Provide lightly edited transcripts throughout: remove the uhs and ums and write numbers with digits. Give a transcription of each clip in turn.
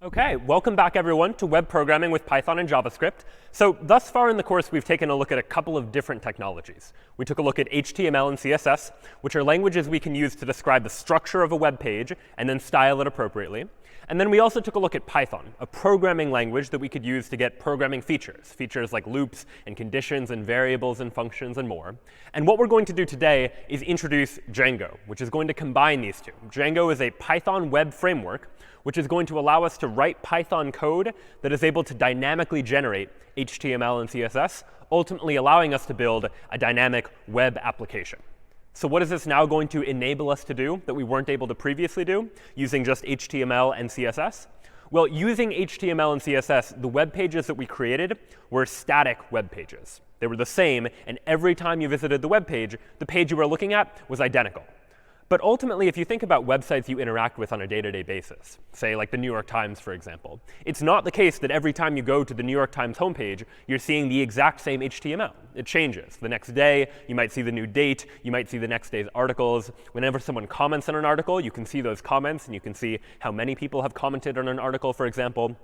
OK, welcome back, everyone, to web programming with Python and JavaScript. So thus far in the course, we've taken a look at a couple of different technologies. We took a look at HTML and CSS, which are languages we can use to describe the structure of a web page and then style it appropriately. And then we also took a look at Python, a programming language that we could use to get programming features like loops and conditions and variables and functions and more. And what we're going to do today is introduce Django, which is going to combine these two. Django is a Python web framework, which is going to allow us to write Python code that is able to dynamically generate HTML and CSS, ultimately allowing us to build a dynamic web application. So what is this now going to enable us to do that we weren't able to previously do using just HTML and CSS? Well, using HTML and CSS, the web pages that we created were static web pages. They were the same, and every time you visited the web page, the page you were looking at was identical. But ultimately, if you think about websites you interact with on a day-to-day basis, say like the New York Times, for example, it's not the case that every time you go to the New York Times homepage, you're seeing the exact same HTML. It changes. The next day, you might see the new date. You might see the next day's articles. Whenever someone comments on an article, you can see those comments, and you can see how many people have commented on an article, for example.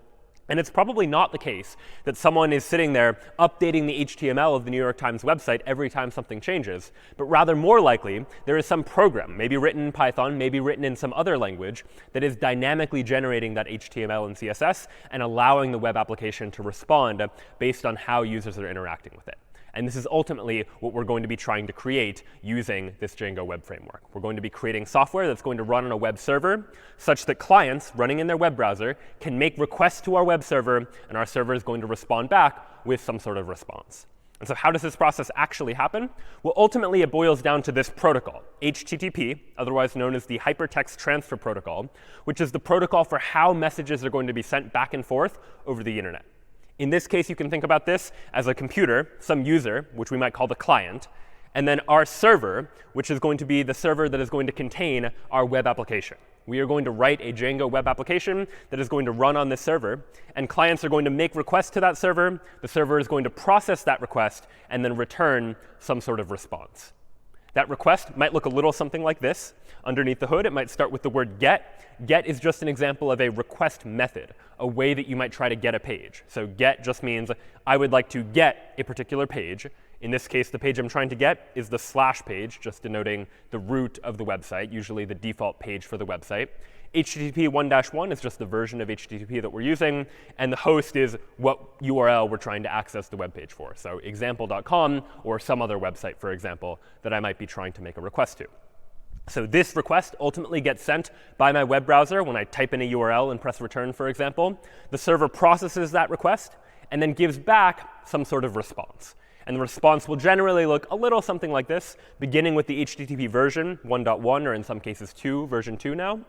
And it's probably not the case that someone is sitting there updating the HTML of the New York Times website every time something changes, but rather more likely there is some program, maybe written in Python, maybe written in some other language, that is dynamically generating that HTML and CSS and allowing the web application to respond based on how users are interacting with it. And this is ultimately what we're going to be trying to create using this Django web framework. We're going to be creating software that's going to run on a web server such that clients running in their web browser can make requests to our web server, and our server is going to respond back with some sort of response. And so how does this process actually happen? Well, ultimately, it boils down to this protocol, HTTP, otherwise known as the Hypertext Transfer Protocol, which is the protocol for how messages are going to be sent back and forth over the internet. In this case, you can think about this as a computer, some user, which we might call the client, and then our server, which is going to be the server that is going to contain our web application. We are going to write a Django web application that is going to run on this server, and clients are going to make requests to that server. The server is going to process that request and then return some sort of response. That request might look a little something like this. Underneath the hood, it might start with the word get. Get is just an example of a request method, a way that you might try to get a page. So get just means I would like to get a particular page. In this case, the page I'm trying to get is the / page, just denoting the root of the website, usually the default page for the website. HTTP 1-1 is just the version of HTTP that we're using, and the host is what URL we're trying to access the web page for. So example.com or some other website, for example, that I might be trying to make a request to. So this request ultimately gets sent by my web browser when I type in a URL and press return, for example. The server processes that request and then gives back some sort of response. And the response will generally look a little something like this, beginning with the HTTP version 1.1, or in some cases version 2 now,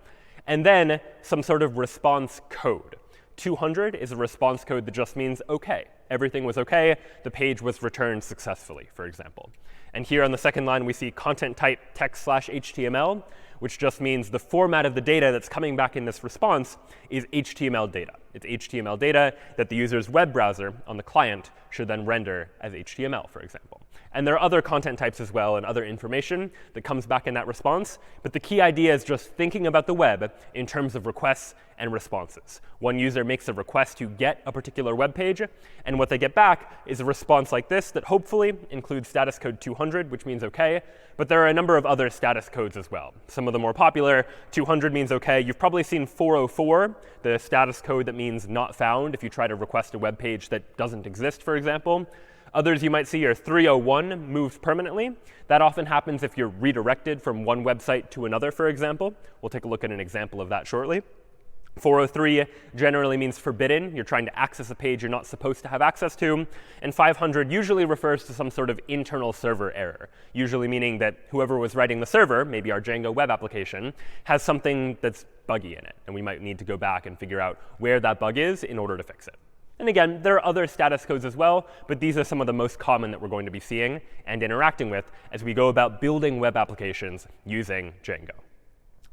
and then some sort of response code. 200 is a response code that just means OK. Everything was OK. The page was returned successfully, for example. And here on the second line, we see content type text/HTML, which just means the format of the data that's coming back in this response is HTML data. It's HTML data that the user's web browser on the client should then render as HTML, for example. And there are other content types as well and other information that comes back in that response. But the key idea is just thinking about the web in terms of requests and responses. One user makes a request to get a particular web page, and what they get back is a response like this that hopefully includes status code 200, which means OK. But there are a number of other status codes as well. Some of the more popular, 200 means OK. You've probably seen 404, the status code that means not found if you try to request a web page that doesn't exist, for example. Others you might see are 301, moved permanently. That often happens if you're redirected from one website to another, for example. We'll take a look at an example of that shortly. 403 generally means forbidden. You're trying to access a page you're not supposed to have access to. And 500 usually refers to some sort of internal server error, usually meaning that whoever was writing the server, maybe our Django web application, has something that's buggy in it. And we might need to go back and figure out where that bug is in order to fix it. And again, there are other status codes as well, but these are some of the most common that we're going to be seeing and interacting with as we go about building web applications using Django.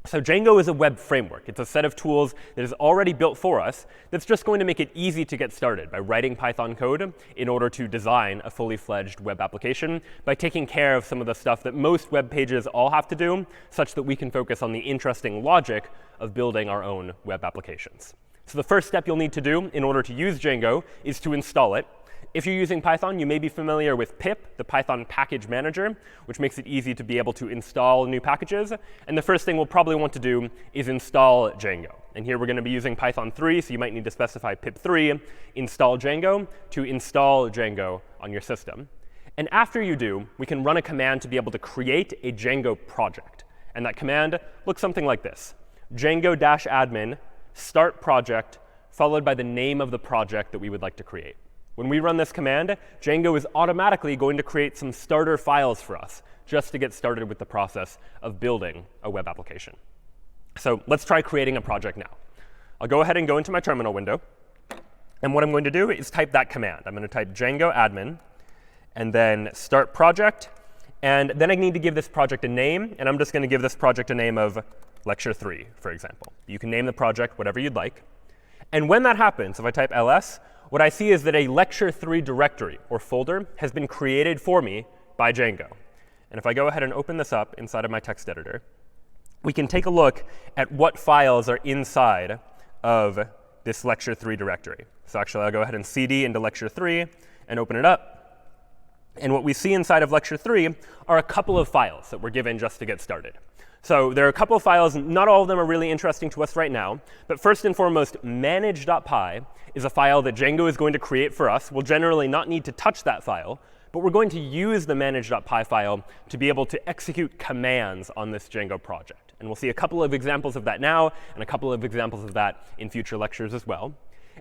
So Django is a web framework. It's a set of tools that is already built for us that's just going to make it easy to get started by writing Python code in order to design a fully fledged web application by taking care of some of the stuff that most web pages all have to do, such that we can focus on the interesting logic of building our own web applications. So the first step you'll need to do in order to use Django is to install it. If you're using Python, you may be familiar with pip, the Python package manager, which makes it easy to be able to install new packages. And the first thing we'll probably want to do is install Django. And here we're going to be using Python 3, so you might need to specify pip3 install Django to install Django on your system. And after you do, we can run a command to be able to create a Django project. And that command looks something like this: Django-admin start project, followed by the name of the project that we would like to create. When we run this command, Django is automatically going to create some starter files for us just to get started with the process of building a web application. So let's try creating a project now. I'll go ahead and go into my terminal window. And what I'm going to do is type that command. I'm going to type Django-admin, and then start project. And then I need to give this project a name. And I'm just going to give this project a name of Lecture 3, for example. You can name the project whatever you'd like. And when that happens, if I type ls, what I see is that a Lecture 3 directory or folder has been created for me by Django. And if I go ahead and open this up inside of my text editor, we can take a look at what files are inside of this Lecture 3 directory. So actually, I'll go ahead and cd into Lecture 3 and open it up. And what we see inside of Lecture 3 are a couple of files that were given just to get started. So there are a couple of files. Not all of them are really interesting to us right now. But first and foremost, manage.py is a file that Django is going to create for us. We'll generally not need to touch that file. But we're going to use the manage.py file to be able to execute commands on this Django project. And we'll see a couple of examples of that now, and a couple of examples of that in future lectures as well.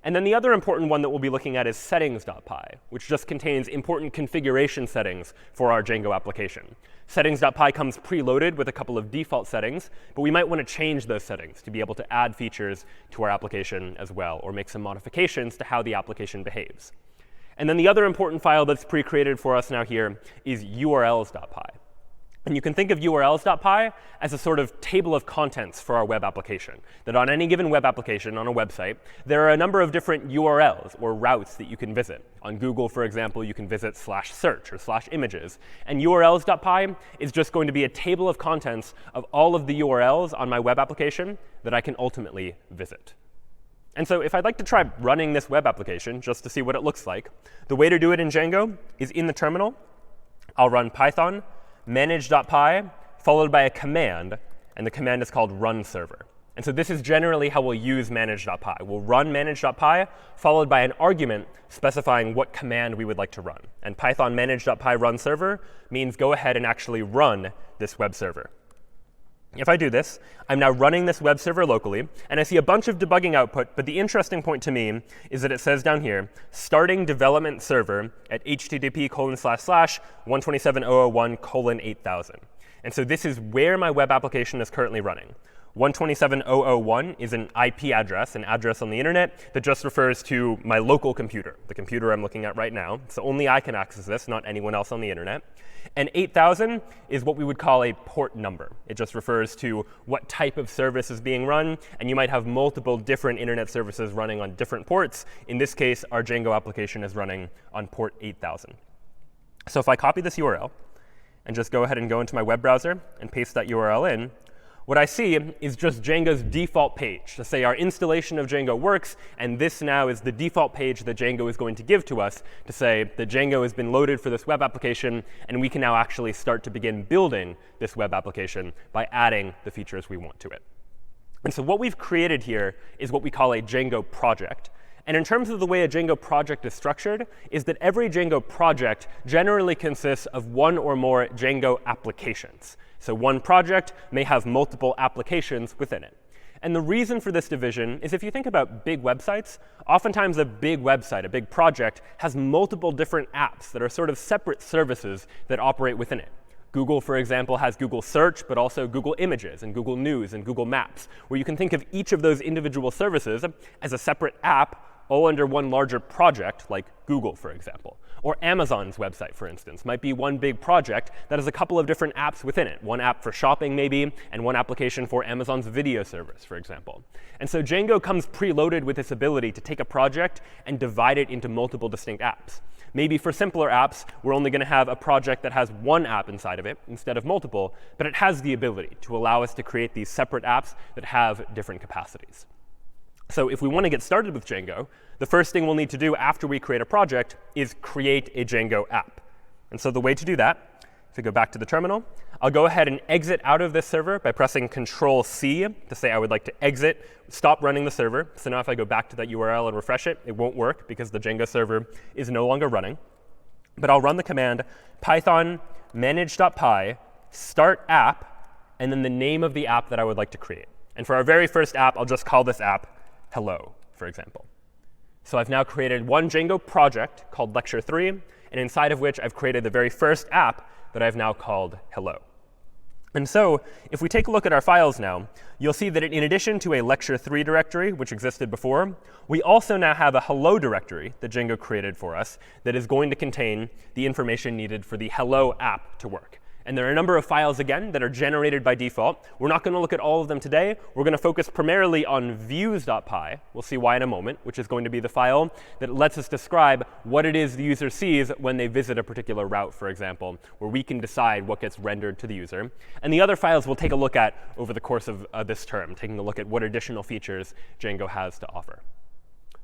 And then the other important one that we'll be looking at is settings.py, which just contains important configuration settings for our Django application. Settings.py comes preloaded with a couple of default settings, but we might want to change those settings to be able to add features to our application as well, or make some modifications to how the application behaves. And then the other important file that's pre-created for us now here is urls.py. And you can think of urls.py as a sort of table of contents for our web application. That on any given web application, on a website, there are a number of different URLs or routes that you can visit. On Google, for example, you can visit /search or /images. And urls.py is just going to be a table of contents of all of the URLs on my web application that I can ultimately visit. And so if I'd like to try running this web application just to see what it looks like, the way to do it in Django is in the terminal. I'll run Python manage.py, followed by a command, and the command is called run server. And so this is generally how we'll use manage.py. We'll run manage.py, followed by an argument specifying what command we would like to run. And Python manage.py run server means go ahead and actually run this web server. If I do this, I'm now running this web server locally, and I see a bunch of debugging output. But the interesting point to me is that it says down here, starting development server at http://127.001:8000. And so this is where my web application is currently running. 127.001 is an IP address, an address on the internet that just refers to my local computer, the computer I'm looking at right now. So only I can access this, not anyone else on the internet. And 8000 is what we would call a port number. It just refers to what type of service is being run. And you might have multiple different internet services running on different ports. In this case, our Django application is running on port 8000. So if I copy this URL and just go ahead and go into my web browser and paste that URL in, what I see is just Django's default page to say our installation of Django works, and this now is the default page that Django is going to give to us to say that Django has been loaded for this web application, and we can now actually start to begin building this web application by adding the features we want to it. And so what we've created here is what we call a Django project. And in terms of the way a Django project is structured, is that every Django project generally consists of one or more Django applications. So one project may have multiple applications within it. And the reason for this division is if you think about big websites, oftentimes a big website, a big project, has multiple different apps that are sort of separate services that operate within it. Google, for example, has Google Search, but also Google Images and Google News and Google Maps, where you can think of each of those individual services as a separate app all under one larger project, like Google, for example. Or Amazon's website, for instance, might be one big project that has a couple of different apps within it. One app for shopping, maybe, and one application for Amazon's video service, for example. And so Django comes preloaded with this ability to take a project and divide it into multiple distinct apps. Maybe for simpler apps, we're only going to have a project that has one app inside of it instead of multiple, but it has the ability to allow us to create these separate apps that have different capacities. So if we want to get started with Django, the first thing we'll need to do after we create a project is create a Django app. And so the way to do that, if we go back to the terminal, I'll go ahead and exit out of this server by pressing Control-C to say I would like to exit, stop running the server. So now if I go back to that URL and refresh it, it won't work because the Django server is no longer running. But I'll run the command python manage.py start app, and then the name of the app that I would like to create. And for our very first app, I'll just call this app hello, for example. So I've now created one Django project called Lecture 3, and inside of which I've created the very first app that I've now called hello. And so if we take a look at our files now, you'll see that in addition to a Lecture 3 directory, which existed before, we also now have a hello directory that Django created for us that is going to contain the information needed for the hello app to work. And there are a number of files, again, that are generated by default. We're not going to look at all of them today. We're going to focus primarily on views.py. We'll see why in a moment, which is going to be the file that lets us describe what it is the user sees when they visit a particular route, for example, where we can decide what gets rendered to the user. And the other files we'll take a look at over the course of this term, taking a look at what additional features Django has to offer.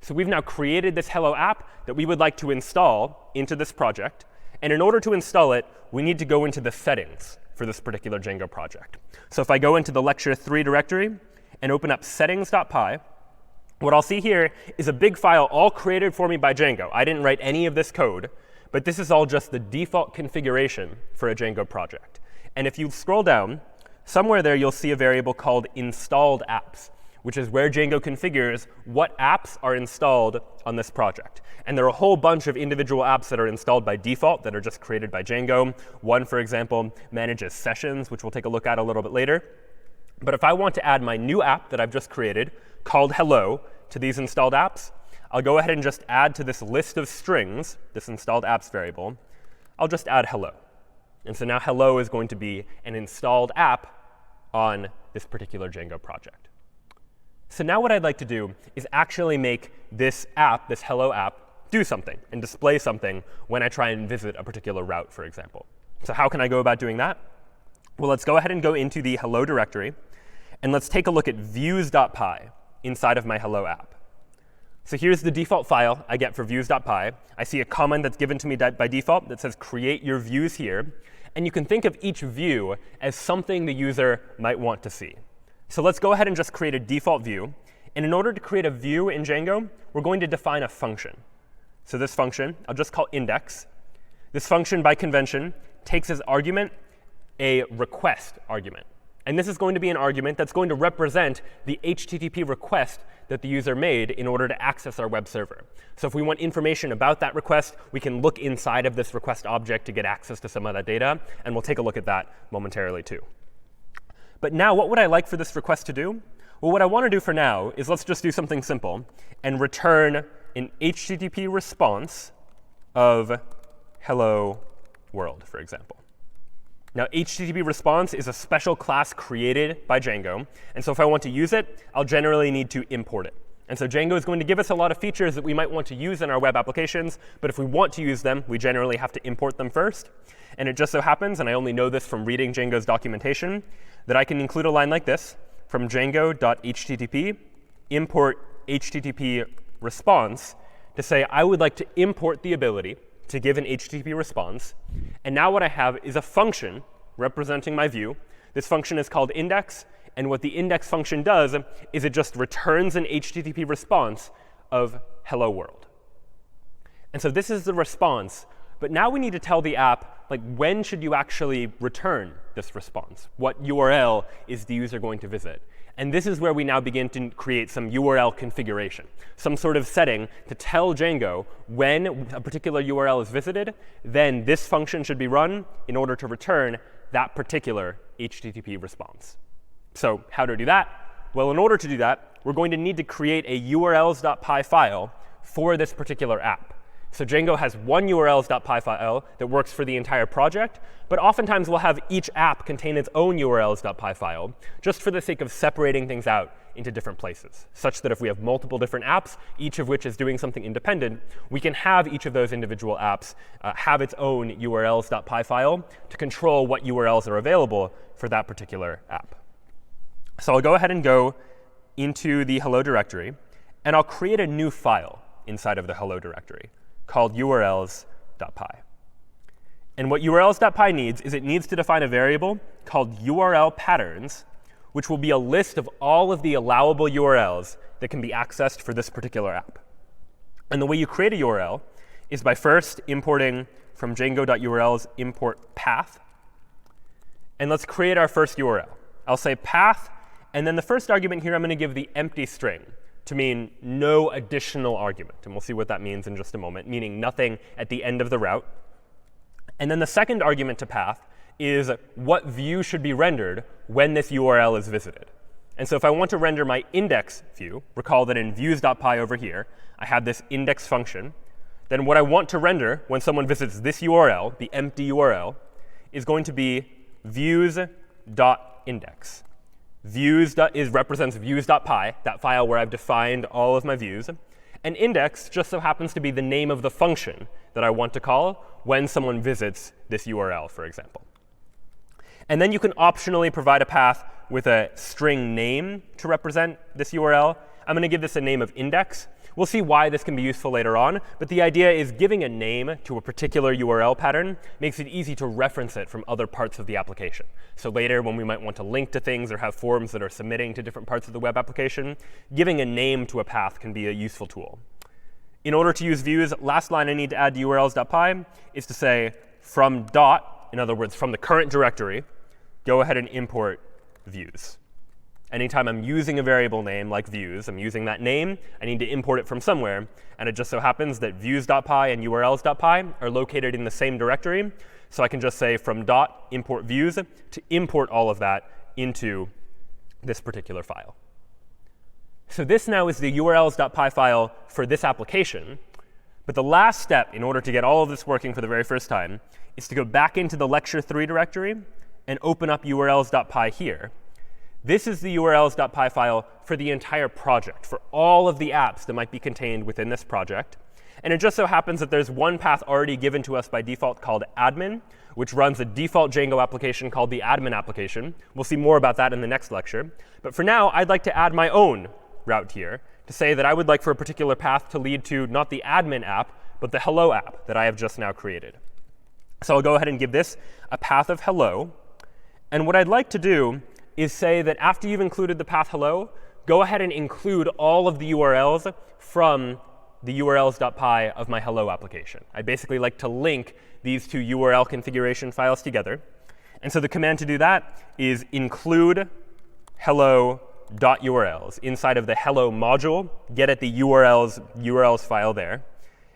So we've now created this hello app that we would like to install into this project. And in order to install it, we need to go into the settings for this particular Django project. So if I go into the Lecture 3 directory and open up settings.py, what I'll see here is a big file all created for me by Django. I didn't write any of this code, but this is all just the default configuration for a Django project. And if you scroll down, somewhere there you'll see a variable called installed apps, which is where Django configures what apps are installed on this project. And there are a whole bunch of individual apps that are installed by default that are just created by Django. One, for example, manages sessions, which we'll take a look at a little bit later. But if I want to add my new app that I've just created called hello to these installed apps, I'll go ahead and just add to this list of strings, this installed apps variable, I'll just add hello. And so now hello is going to be an installed app on this particular Django project. So now what I'd like to do is actually make this app, this hello app, do something and display something when I try and visit a particular route, for example. So how can I go about doing that? Well, let's go ahead and go into the hello directory, and let's take a look at views.py inside of my hello app. So here's the default file I get for views.py. I see a command that's given to me by default that says create your views here. And you can think of each view as something the user might want to see. So let's go ahead and just create a default view. And in order to create a view in Django, we're going to define a function. So this function, I'll just call index. This function, by convention, takes as argument a request argument. And this is going to be an argument that's going to represent the HTTP request that the user made in order to access our web server. So if we want information about that request, we can look inside of this request object to get access to some of that data. And we'll take a look at that momentarily, too. But now, what would I like for this request to do? Well, what I want to do for now is let's just do something simple and return an HTTP response of hello world, for example. Now, HTTP response is a special class created by Django. And so if I want to use it, I'll generally need to import it. And so Django is going to give us a lot of features that we might want to use in our web applications. But if we want to use them, we generally have to import them first. And it just so happens, and I only know this from reading Django's documentation, that I can include a line like this from django.http import HTTP response to say I would like to import the ability to give an HTTP response. And now what I have is a function representing my view. This function is called index. And what the index function does is it just returns an HTTP response of hello world. And so this is the response. But now we need to tell the app, like, when should you actually return this response? What URL is the user going to visit? And this is where we now begin to create some URL configuration, some sort of setting to tell Django when a particular URL is visited, then this function should be run in order to return that particular HTTP response. So how to do that? Well, in order to do that, we're going to need to create a urls.py file for this particular app. So Django has one urls.py file that works for the entire project. But oftentimes, we'll have each app contain its own urls.py file, just for the sake of separating things out into different places, such that if we have multiple different apps, each of which is doing something independent, we can have each of those individual apps have its own urls.py file to control what URLs are available for that particular app. So I'll go ahead and go into the hello directory. and I'll create a new file inside of the hello directory called urls.py. And what urls.py needs is it needs to define a variable called URL patterns, which will be a list of all of the allowable URLs that can be accessed for this particular app. And the way you create a URL is by first importing from Django.urls import path. And let's create our first URL. I'll say path, and then the first argument here I'm going to give the empty string to mean no additional argument. And we'll see what that means in just a moment, meaning nothing at the end of the route. And then the second argument to path is what view should be rendered when this URL is visited. And so if I want to render my index view, recall that in views.py over here, I have this index function. Then what I want to render when someone visits this URL, the empty URL, is going to be views.index. Represents views.py, that file where I've defined all of my views. And index just so happens to be the name of the function that I want to call when someone visits this URL, for example. And then you can optionally provide a path with a string name to represent this URL. I'm going to give this a name of index. We'll see why this can be useful later on. But the idea is giving a name to a particular URL pattern makes it easy to reference it from other parts of the application. So later, when we might want to link to things or have forms that are submitting to different parts of the web application, giving a name to a path can be a useful tool. In order to use views, last line I need to add to urls.py is to say from dot, in other words, from the current directory, go ahead and import views. Anytime I'm using a variable name like views, I'm using that name, I need to import it from somewhere. And it just so happens that views.py and urls.py are located in the same directory. So I can just say from dot import views to import all of that into this particular file. So this now is the urls.py file for this application. But the last step in order to get all of this working for the very first time is to go back into the lecture 3 directory and open up urls.py here. This is the urls.py file for the entire project, for all of the apps that might be contained within this project. And it just so happens that there's one path already given to us by default called admin, which runs a default Django application called the admin application. We'll see more about that in the next lecture. But for now, I'd like to add my own route here to say that I would like for a particular path to lead to not the admin app, but the hello app that I have just now created. So I'll go ahead and give this a path of hello. And what I'd like to do is say that after you've included the path hello, go ahead and include all of the URLs from the urls.py of my hello application. I basically like to link these two URL configuration files together. And so the command to do that is include hello.urls. Inside of the hello module, get at the urls file there.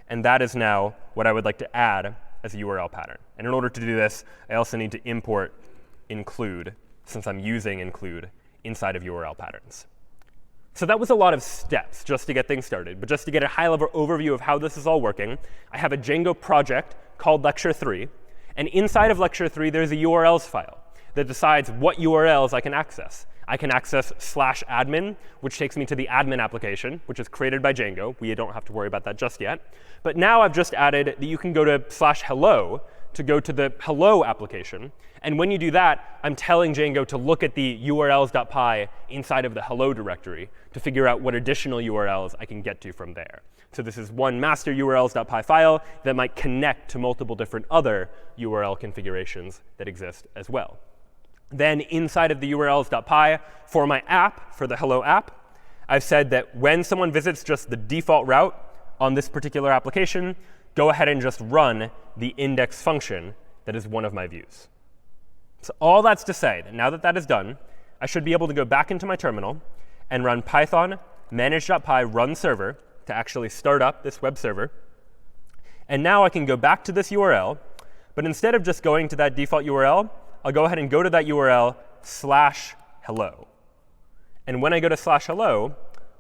And that is now what I would like to add as a URL pattern. And in order to do this, I also need to import include, since I'm using include inside of URL patterns. So that was a lot of steps just to get things started. But just to get a high-level overview of how this is all working, I have a Django project called lecture 3. And inside of lecture 3, there's a URLs file that decides what URLs I can access. I can access /admin, which takes me to the admin application, which is created by Django. We don't have to worry about that just yet. But now I've just added that you can go to /hello to go to the hello application. And when you do that, I'm telling Django to look at the urls.py inside of the hello directory to figure out what additional URLs I can get to from there. So this is one master urls.py file that might connect to multiple different other URL configurations that exist as well. Then inside of the urls.py for my app, for the hello app, I've said that when someone visits just the default route on this particular application, go ahead and just run the index function that is one of my views. So all that's to say that now that that is done, I should be able to go back into my terminal and run python manage.py run server to actually start up this web server. And now I can go back to this URL. But instead of just going to that default URL, I'll go ahead and go to that URL /hello. And when I go to /hello,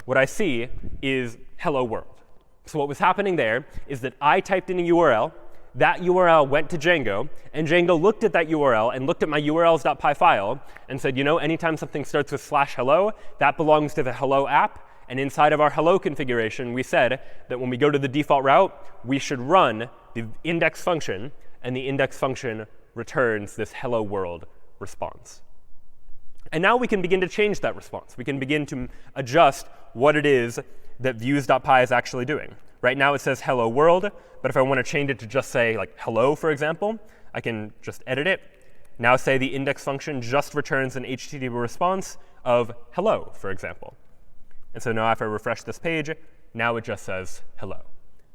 what I see is hello world. So what was happening there is that I typed in a URL. That URL went to Django. And Django looked at that URL and looked at my urls.py file and said, you know, anytime something starts with /hello, that belongs to the hello app. And inside of our hello configuration, we said that when we go to the default route, we should run the index function. And the index function returns this hello world response. And now we can begin to change that response. We can begin to adjust what it is that views.py is actually doing. Right now it says hello world, but if I want to change it to just say like hello, for example, I can just edit it. Now say the index function just returns an HTTP response of hello, for example. And so now if I refresh this page, now it just says hello.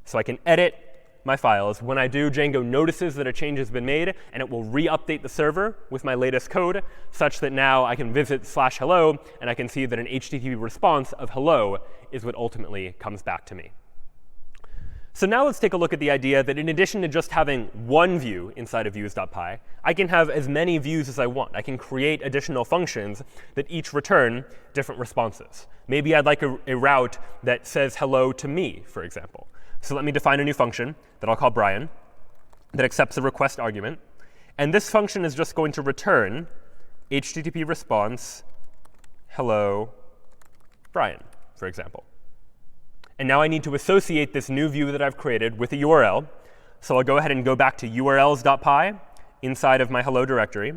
So I can edit my files. When I do, Django notices that a change has been made, and it will re-update the server with my latest code, such that now I can visit /hello, and I can see that an HTTP response of hello is what ultimately comes back to me. So now let's take a look at the idea that in addition to just having one view inside of views.py, I can have as many views as I want. I can create additional functions that each return different responses. Maybe I'd like a route that says hello to me, for example. So let me define a new function that I'll call Brian that accepts a request argument. And this function is just going to return HTTP response hello Brian, for example. And now I need to associate this new view that I've created with a URL. So I'll go ahead and go back to urls.py inside of my hello directory.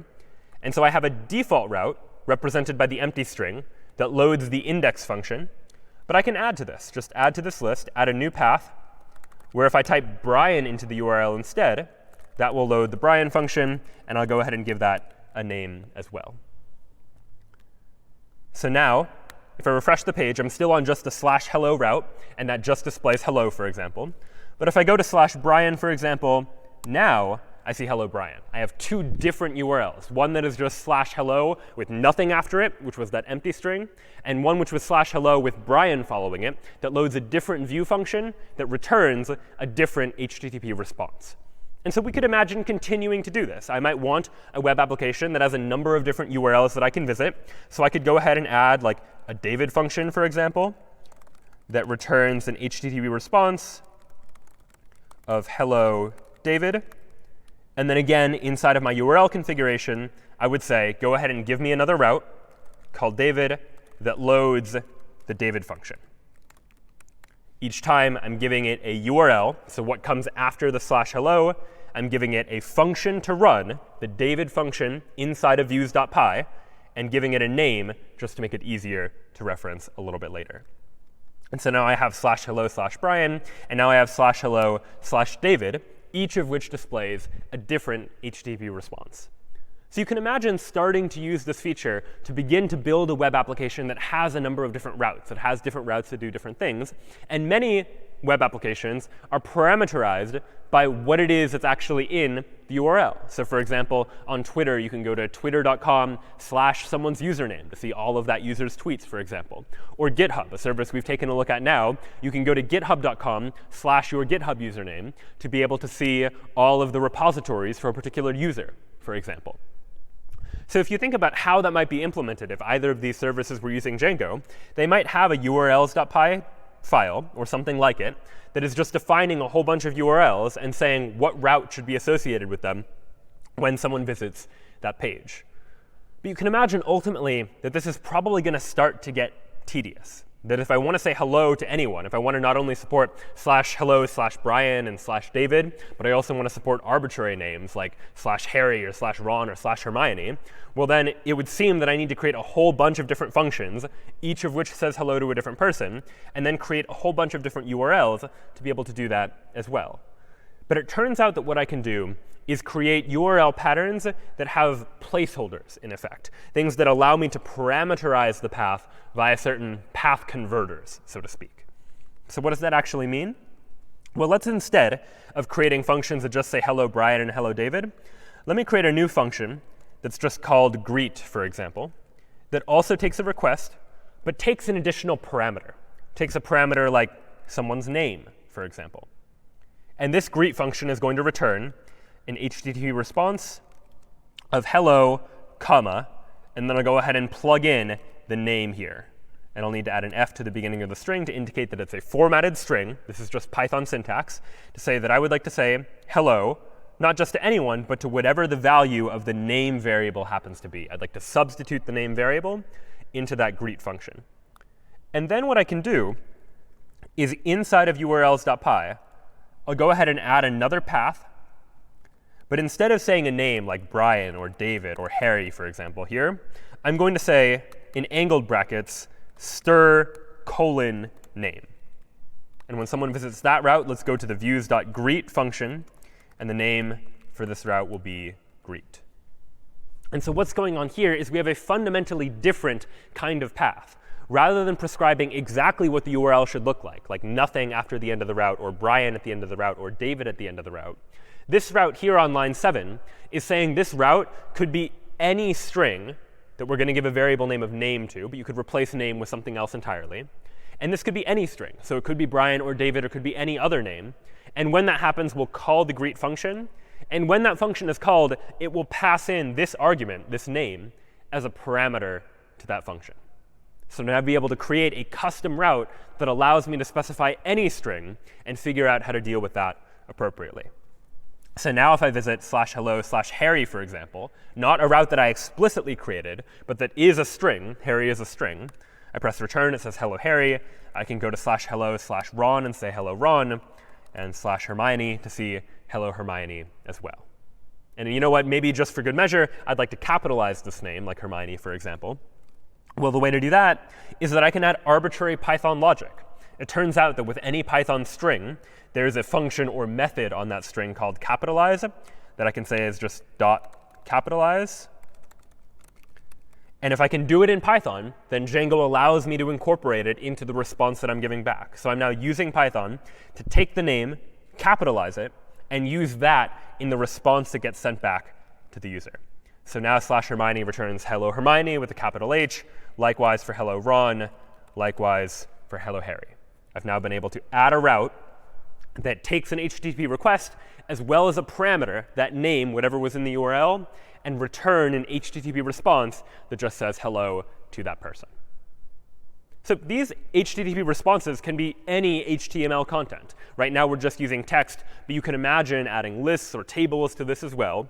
And so I have a default route represented by the empty string that loads the index function. But I can add to this. Just add to this list, add a new path, where if I type Brian into the URL instead, that will load the Brian function. And I'll go ahead and give that a name as well. So now, if I refresh the page, I'm still on just the /hello route, and that just displays hello, for example. But if I go to /Brian, for example, now I see hello Brian. I have two different URLs, one that is just /hello with nothing after it, which was that empty string, and one which was /hello with Brian following it, that loads a different view function that returns a different HTTP response. And so we could imagine continuing to do this. I might want a web application that has a number of different URLs that I can visit. So I could go ahead and add like a David function, for example, that returns an HTTP response of hello David. And then again, inside of my URL configuration, I would say, go ahead and give me another route called David that loads the David function. Each time I'm giving it a URL, so what comes after the /hello, I'm giving it a function to run, the David function inside of views.py, and giving it a name just to make it easier to reference a little bit later. And so now I have /hello/Brian, and now I have /hello/David, each of which displays a different HTTP response. So you can imagine starting to use this feature to begin to build a web application that has a number of different routes, that has different routes to do different things. And many web applications are parameterized by what it is that's actually in the URL. So for example, on Twitter, you can go to twitter.com/someone's username to see all of that user's tweets, for example. Or GitHub, a service we've taken a look at now, you can go to github.com/your GitHub username to be able to see all of the repositories for a particular user, for example. So if you think about how that might be implemented, if either of these services were using Django, they might have a urls.py file or something like it that is just defining a whole bunch of URLs and saying what route should be associated with them when someone visits that page. But you can imagine ultimately that this is probably going to start to get tedious. That if I want to say hello to anyone, if I want to not only support /hello/Brian and /David, but I also want to support arbitrary names like /Harry or /Ron or /Hermione, well then it would seem that I need to create a whole bunch of different functions, each of which says hello to a different person, and then create a whole bunch of different URLs to be able to do that as well. But it turns out that what I can do is create URL patterns that have placeholders, in effect, things that allow me to parameterize the path via certain path converters, so to speak. So what does that actually mean? Well, let's instead of creating functions that just say hello Brian and hello David, let me create a new function that's just called greet, for example, that also takes a request, but takes an additional parameter. Takes a parameter like someone's name, for example. And this greet function is going to return an HTTP response of hello, comma, and then I'll go ahead and plug in the name here. And I'll need to add an f to the beginning of the string to indicate that it's a formatted string. This is just Python syntax to say that I would like to say hello, not just to anyone, but to whatever the value of the name variable happens to be. I'd like to substitute the name variable into that greet function. And then what I can do is inside of urls.py, I'll go ahead and add another path. But instead of saying a name like Brian or David or Harry, for example, here, I'm going to say, in angled brackets, stir colon name. And when someone visits that route, let's go to the views.greet function, and the name for this route will be greet. And so what's going on here is we have a fundamentally different kind of path. Rather than prescribing exactly what the URL should look like nothing after the end of the route, or Brian at the end of the route, or David at the end of the route, this route here on line 7 is saying this route could be any string that we're going to give a variable name of name to, but you could replace name with something else entirely. And this could be any string. So it could be Brian or David, or it could be any other name. And when that happens, we'll call the greet function. And when that function is called, it will pass in this argument, this name, as a parameter to that function. So now I'll be able to create a custom route that allows me to specify any string and figure out how to deal with that appropriately. So now if I visit /hello/Harry, for example, not a route that I explicitly created, but that is a string, Harry is a string, I press return, it says hello Harry. I can go to /hello/Ron and say hello Ron, and /Hermione to see hello Hermione as well. And you know what? Maybe just for good measure, I'd like to capitalize this name, like Hermione, for example. Well, the way to do that is that I can add arbitrary Python logic. It turns out that with any Python string, there's a function or method on that string called capitalize that I can say is just dot capitalize. And if I can do it in Python, then Django allows me to incorporate it into the response that I'm giving back. So I'm now using Python to take the name, capitalize it, and use that in the response that gets sent back to the user. So now /Hermione returns hello Hermione with a capital H, likewise for hello Ron, likewise for hello Harry. I've now been able to add a route that takes an HTTP request as well as a parameter, that name, whatever was in the URL, and return an HTTP response that just says hello to that person. So these HTTP responses can be any HTML content. Right now we're just using text, but you can imagine adding lists or tables to this as well.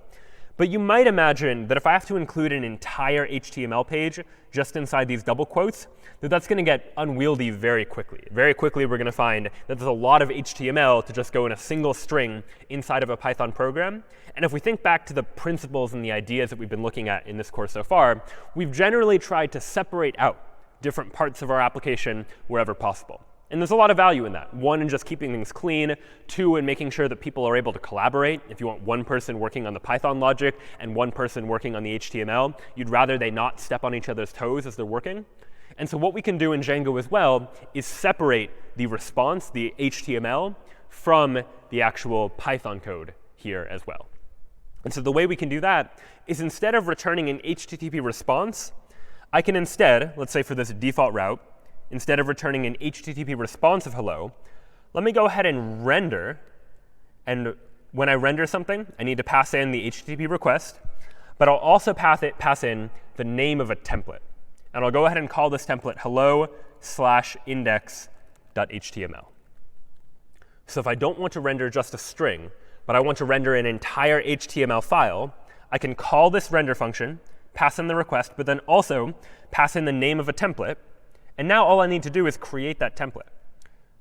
But you might imagine that if I have to include an entire HTML page just inside these double quotes, that's going to get unwieldy very quickly. Very quickly, we're going to find that there's a lot of HTML to just go in a single string inside of a Python program. And if we think back to the principles and the ideas that we've been looking at in this course so far, we've generally tried to separate out different parts of our application wherever possible. And there's a lot of value in that. One, in just keeping things clean. Two, in making sure that people are able to collaborate. If you want one person working on the Python logic and one person working on the HTML, you'd rather they not step on each other's toes as they're working. And so what we can do in Django as well is separate the response, the HTML, from the actual Python code here as well. And so the way we can do that is instead of returning an HTTP response, I can instead, let's say for this default route, instead of returning an HTTP response of hello, let me go ahead and render. And when I render something, I need to pass in the HTTP request. But I'll also pass in the name of a template. And I'll go ahead and call this template hello/index.html. So if I don't want to render just a string, but I want to render an entire HTML file, I can call this render function, pass in the request, but then also pass in the name of a template. And now all I need to do is create that template.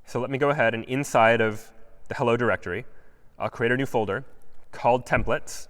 So let me go ahead and inside of the hello directory, I'll create a new folder called templates.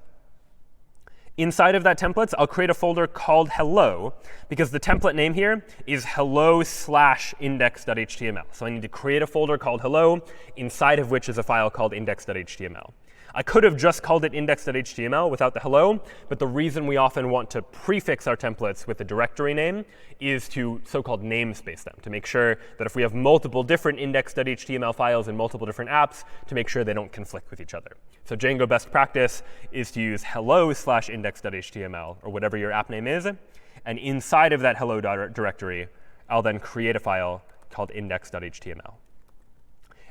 Inside of that templates, I'll create a folder called hello, because the template name here is hello/index.html. So I need to create a folder called hello, inside of which is a file called index.html. I could have just called it index.html without the hello, but the reason we often want to prefix our templates with a directory name is to so-called namespace them, to make sure that if we have multiple different index.html files in multiple different apps, to make sure they don't conflict with each other. So Django best practice is to use hello/index.html, or whatever your app name is. And inside of that hello directory, I'll then create a file called index.html.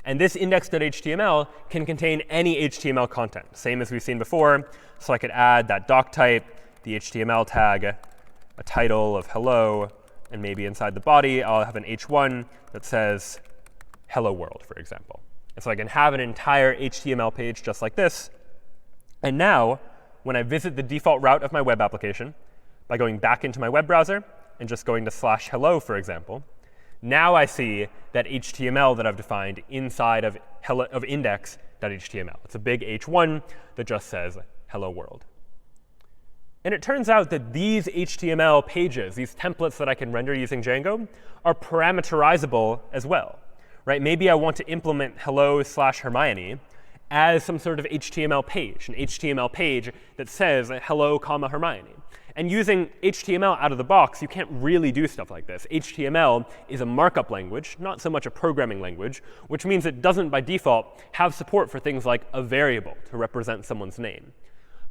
And this index.html can contain any HTML content, same as we've seen before. So I could add that doc type, the HTML tag, a title of hello, and maybe inside the body, I'll have an h1 that says hello world, for example. And so I can have an entire HTML page just like this. And now, when I visit the default route of my web application, by going back into my web browser and just going to /hello, for example, now I see that HTML that I've defined inside of index.html. It's a big h1 that just says hello world. And it turns out that these HTML pages, these templates that I can render using Django, are parameterizable as well. Right? Maybe I want to implement hello/Hermione as some sort of HTML page, an HTML page that says hello, Hermione. And using HTML out of the box, you can't really do stuff like this. HTML is a markup language, not so much a programming language, which means it doesn't by default have support for things like a variable to represent someone's name.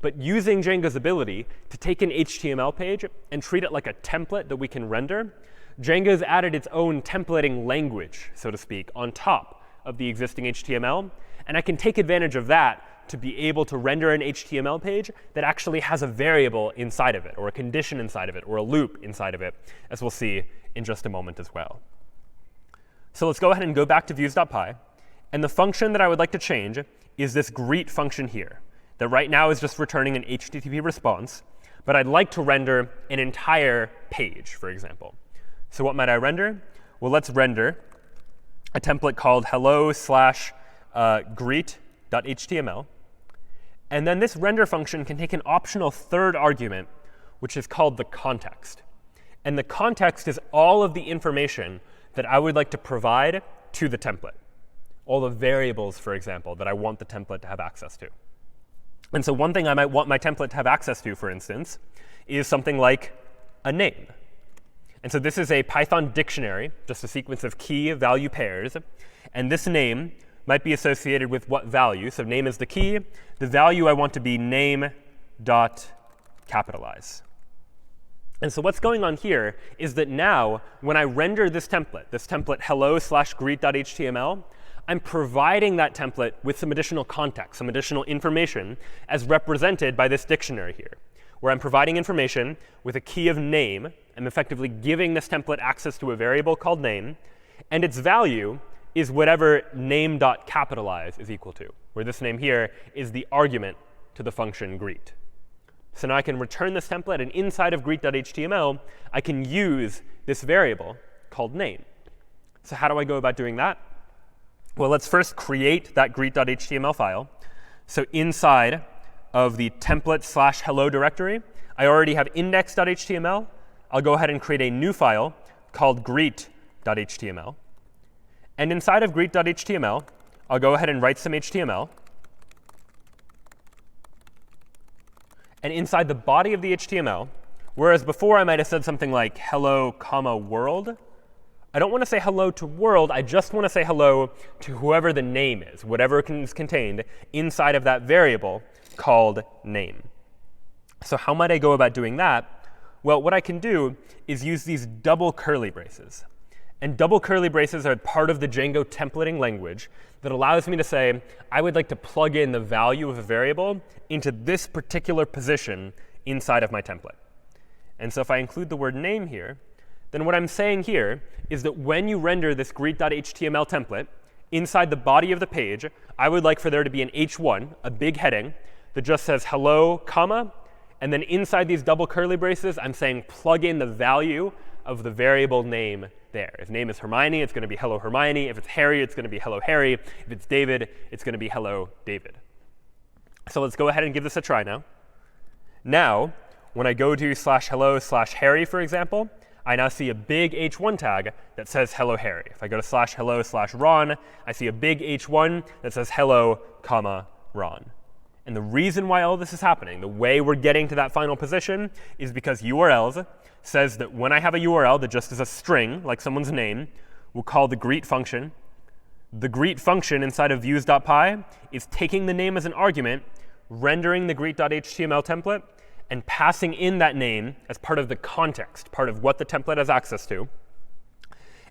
But using Django's ability to take an HTML page and treat it like a template that we can render, Django's added its own templating language, so to speak, on top of the existing HTML. And I can take advantage of that to be able to render an HTML page that actually has a variable inside of it, or a condition inside of it, or a loop inside of it, as we'll see in just a moment as well. So let's go ahead and go back to views.py. And the function that I would like to change is this greet function here, that right now is just returning an HTTP response. But I'd like to render an entire page, for example. So what might I render? Well, let's render a template called hello/greet.html. And then this render function can take an optional third argument, which is called the context. And the context is all of the information that I would like to provide to the template. All the variables, for example, that I want the template to have access to. And so one thing I might want my template to have access to, for instance, is something like a name. And so this is a Python dictionary, just a sequence of key-value pairs. And this name might be associated with what value. So name is the key. The value I want to be name.capitalize. And so what's going on here is that now, when I render this template hello/greet.html, I'm providing that template with some additional context, some additional information, as represented by this dictionary here, where I'm providing information with a key of name. I'm effectively giving this template access to a variable called name. And its value is whatever name.capitalize is equal to, where this name here is the argument to the function greet. So now I can return this template, and inside of greet.html, I can use this variable called name. So how do I go about doing that? Well, let's first create that greet.html file. So inside of the template/hello directory, I already have index.html. I'll go ahead and create a new file called greet.html. And inside of greet.html, I'll go ahead and write some HTML. And inside the body of the HTML, whereas before I might have said something like hello, world, I don't want to say hello to world. I just want to say hello to whoever the name is, whatever is contained inside of that variable called name. So how might I go about doing that? Well, what I can do is use these double curly braces. And double curly braces are part of the Django templating language that allows me to say, I would like to plug in the value of a variable into this particular position inside of my template. And so if I include the word name here, then what I'm saying here is that when you render this greet.html template inside the body of the page, I would like for there to be an h1, a big heading, that just says hello, and then inside these double curly braces, I'm saying plug in the value of the variable name there. If name is Hermione, it's going to be hello Hermione. If it's Harry, it's going to be hello Harry. If it's David, it's going to be hello David. So let's go ahead and give this a try now. Now, when I go to /hello/Harry, for example, I now see a big h1 tag that says hello Harry. If I go to /hello/Ron, I see a big h1 that says hello, Ron. And the reason why all this is happening, the way we're getting to that final position, is because URLs says that when I have a URL that just is a string, like someone's name, we'll call the greet function. The greet function inside of views.py is taking the name as an argument, rendering the greet.html template, and passing in that name as part of the context, part of what the template has access to.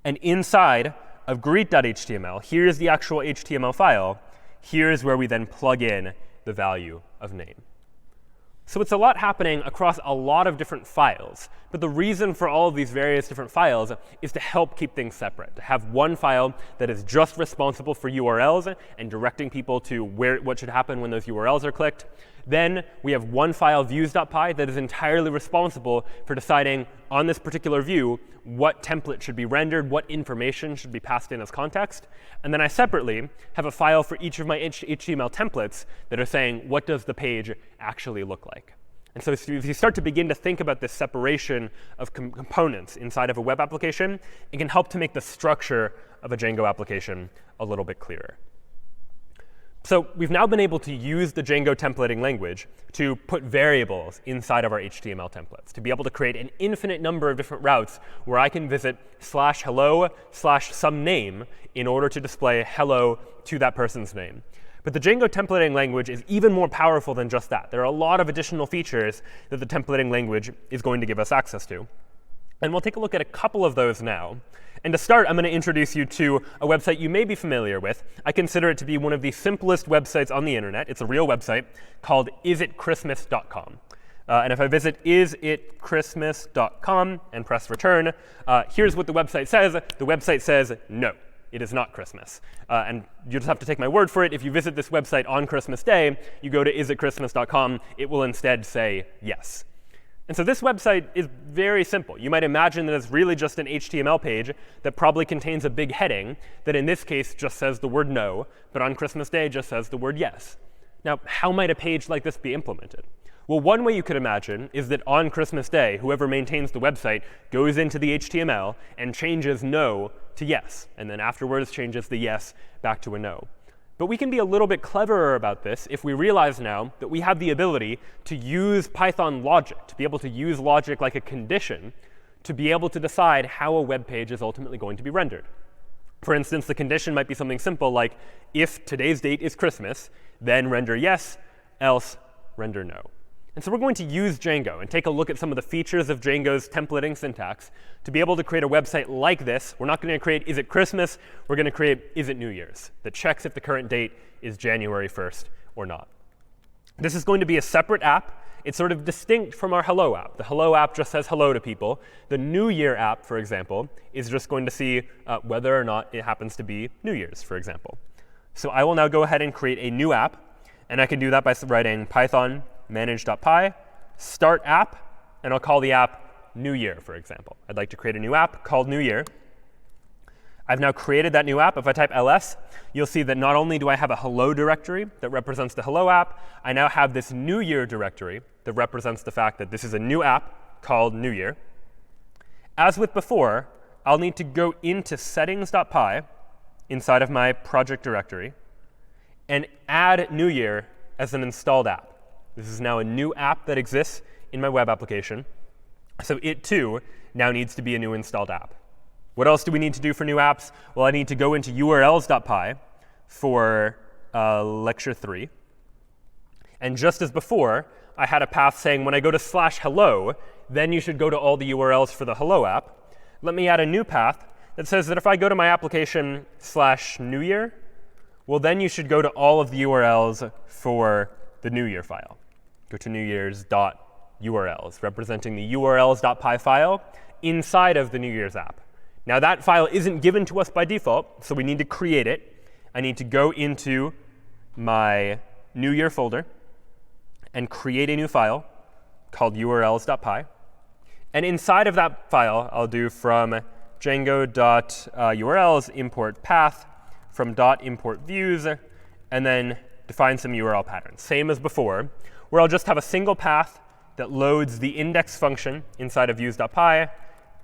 And inside of greet.html, here's the actual HTML file. Here's where we then plug in the value of name. So it's a lot happening across a lot of different files. But the reason for all of these various different files is to help keep things separate, to have one file that is just responsible for URLs and directing people to what should happen when those URLs are clicked. Then we have one file, views.py, that is entirely responsible for deciding on this particular view what template should be rendered, what information should be passed in as context. And then I separately have a file for each of my HTML templates that are saying, what does the page actually look like? And so if you start to begin to think about this separation of components inside of a web application, it can help to make the structure of a Django application a little bit clearer. So we've now been able to use the Django templating language to put variables inside of our HTML templates, to be able to create an infinite number of different routes where I can visit /hello/some name in order to display hello to that person's name. But the Django templating language is even more powerful than just that. There are a lot of additional features that the templating language is going to give us access to. And we'll take a look at a couple of those now. And to start, I'm going to introduce you to a website you may be familiar with. I consider it to be one of the simplest websites on the internet. It's a real website called isitchristmas.com. And if I visit isitchristmas.com and press return, here's what the website says. The website says, no, it is not Christmas. And you just have to take my word for it. If you visit this website on Christmas Day, you go to isitchristmas.com, it will instead say yes. And so this website is very simple. You might imagine that it's really just an HTML page that probably contains a big heading that in this case just says the word no, but on Christmas Day just says the word yes. Now, how might a page like this be implemented? Well, one way you could imagine is that on Christmas Day, whoever maintains the website goes into the HTML and changes no to yes, and then afterwards changes the yes back to a no. But we can be a little bit cleverer about this if we realize now that we have the ability to use Python logic, to be able to use logic like a condition to be able to decide how a web page is ultimately going to be rendered. For instance, the condition might be something simple like, if today's date is Christmas, then render yes, else render no. And so we're going to use Django and take a look at some of the features of Django's templating syntax to be able to create a website like this. We're not going to create is it Christmas, we're going to create is it New Year's, that checks if the current date is January 1st or not. This is going to be a separate app. It's sort of distinct from our Hello app. The Hello app just says hello to people. The New Year app, for example, is just going to see whether or not it happens to be New Year's, for example. So I will now go ahead and create a new app. And I can do that by writing Python manage.py, start app, and I'll call the app New Year, for example. I'd like to create a new app called New Year. I've now created that new app. If I type ls, you'll see that not only do I have a hello directory that represents the hello app, I now have this New Year directory that represents the fact that this is a new app called New Year. As with before, I'll need to go into settings.py inside of my project directory and add New Year as an installed app. This is now a new app that exists in my web application. So it, too, now needs to be a new installed app. What else do we need to do for new apps? Well, I need to go into urls.py for lecture 3. And just as before, I had a path saying when I go to /hello, then you should go to all the URLs for the hello app. Let me add a new path that says that if I go to my application /New Year, well, then you should go to all of the URLs for the New Year file. Go to newyears.urls, representing the urls.py file inside of the New Year's app. Now, that file isn't given to us by default, so we need to create it. I need to go into my New Year folder and create a new file called urls.py. And inside of that file, I'll do from django.urls import path, from .import views, and then define some URL patterns. Same as before, where I'll just have a single path that loads the index function inside of views.py,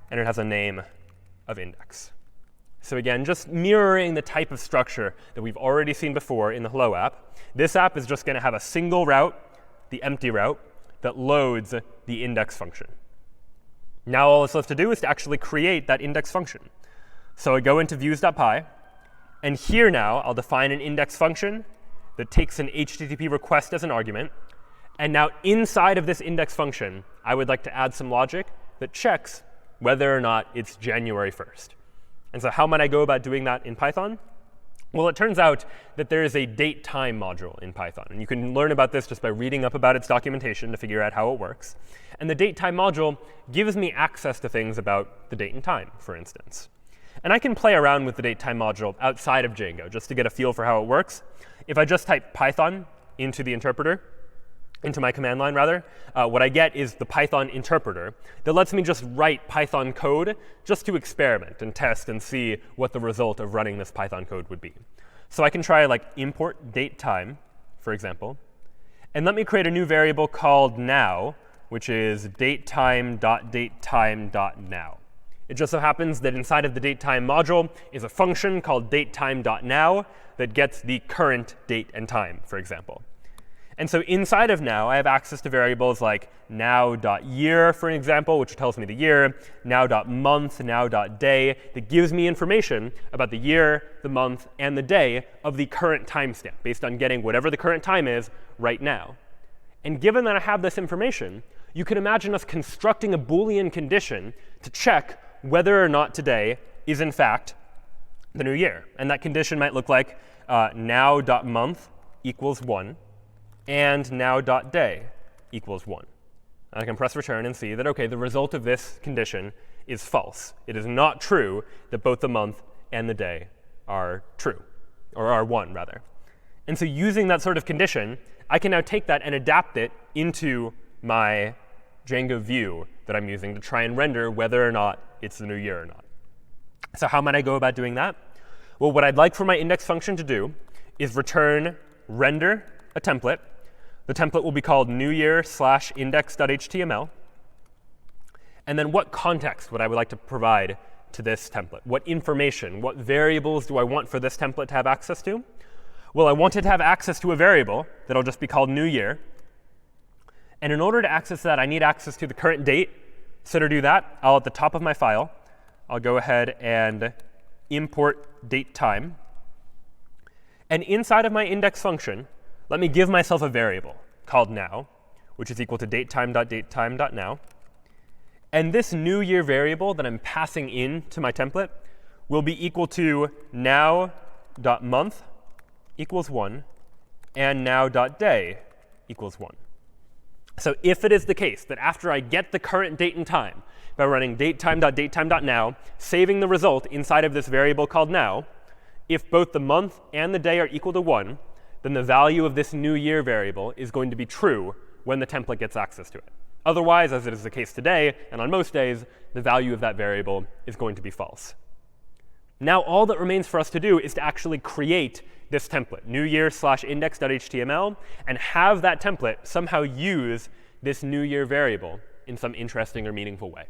and it has a name of index. So again, just mirroring the type of structure that we've already seen before in the Hello app. This app is just going to have a single route, the empty route, that loads the index function. Now all it's left to do is to actually create that index function. So I go into views.py, and here now I'll define an index function that takes an HTTP request as an argument. And now inside of this index function, I would like to add some logic that checks whether or not it's January 1st. And so how might I go about doing that in Python? Well, it turns out that there is a date-time module in Python. And you can learn about this just by reading up about its documentation to figure out how it works. And the date-time module gives me access to things about the date and time, for instance. And I can play around with the date-time module outside of Django just to get a feel for how it works. If I just type Python into the interpreter, into my command line rather, what I get is the Python interpreter that lets me just write Python code just to experiment and test and see what the result of running this Python code would be. So I can try like import date time, for example. And let me create a new variable called now, which is datetime.datetime.now. It just so happens that inside of the datetime module is a function called datetime.now that gets the current date and time, for example. And so inside of now, I have access to variables like now.year, for example, which tells me the year, now.month, now.day, that gives me information about the year, the month, and the day of the current timestamp, based on getting whatever the current time is right now. And given that I have this information, you can imagine us constructing a Boolean condition to check whether or not today is in fact the new year. And that condition might look like now.month equals 1 and now.day equals 1. And I can press return and see that, OK, the result of this condition is false. It is not true that both the month and the day are true, or are 1, rather. And so using that sort of condition, I can now take that and adapt it into my Django view that I'm using to try and render whether or not it's the new year or not. So how might I go about doing that? Well, what I'd like for my index function to do is return render a template. The template will be called newyear/index.html. And then what context would I like to provide to this template? What information, what variables do I want for this template to have access to? Well, I want it to have access to a variable that'll just be called new year. And in order to access that, I need access to the current date. So to do that, at the top of my file, I'll go ahead and import datetime. And inside of my index function, let me give myself a variable called now, which is equal to datetime.datetime.now. And this new year variable that I'm passing in to my template will be equal to now.month equals 1 and now.day equals 1. So if it is the case that after I get the current date and time by running datetime.datetime.now, saving the result inside of this variable called now, if both the month and the day are equal to 1, then the value of this new year variable is going to be true when the template gets access to it. Otherwise, as it is the case today, and on most days, the value of that variable is going to be false. Now all that remains for us to do is to actually create this template, newyear/index.html, and have that template somehow use this new year variable in some interesting or meaningful way.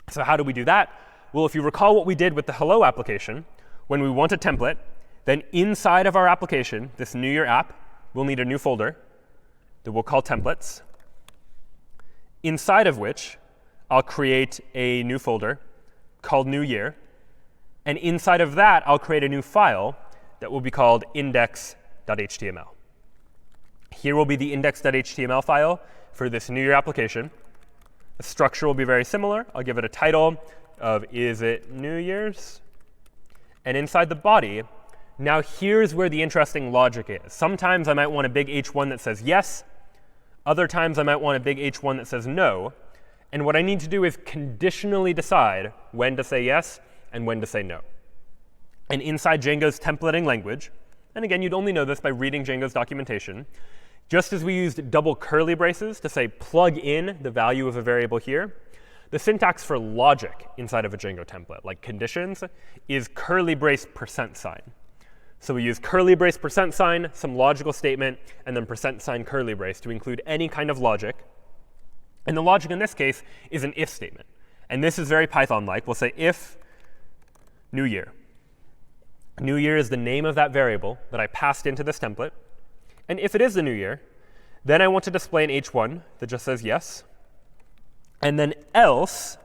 So how do we do that? Well, if you recall what we did with the hello application, when we want a template, then inside of our application, this new year app, we'll need a new folder that we'll call templates, inside of which I'll create a new folder called new year. And inside of that, I'll create a new file that will be called index.html. Here will be the index.html file for this new year application. The structure will be very similar. I'll give it a title of is it New Year's? And inside the body, now here's where the interesting logic is. Sometimes I might want a big H1 that says yes. Other times I might want a big H1 that says no. And what I need to do is conditionally decide when to say yes and when to say no. And inside Django's templating language, and again, you'd only know this by reading Django's documentation, just as we used double curly braces to say plug in the value of a variable here, the syntax for logic inside of a Django template, like conditions, is curly brace %sign. So we use curly brace %sign, some logical statement, and then %sign curly brace to include any kind of logic. And the logic in this case is an if statement. And this is very Python-like. We'll say if new year. New year is the name of that variable that I passed into this template. And if it is the new year, then I want to display an H1 that just says yes. And then else,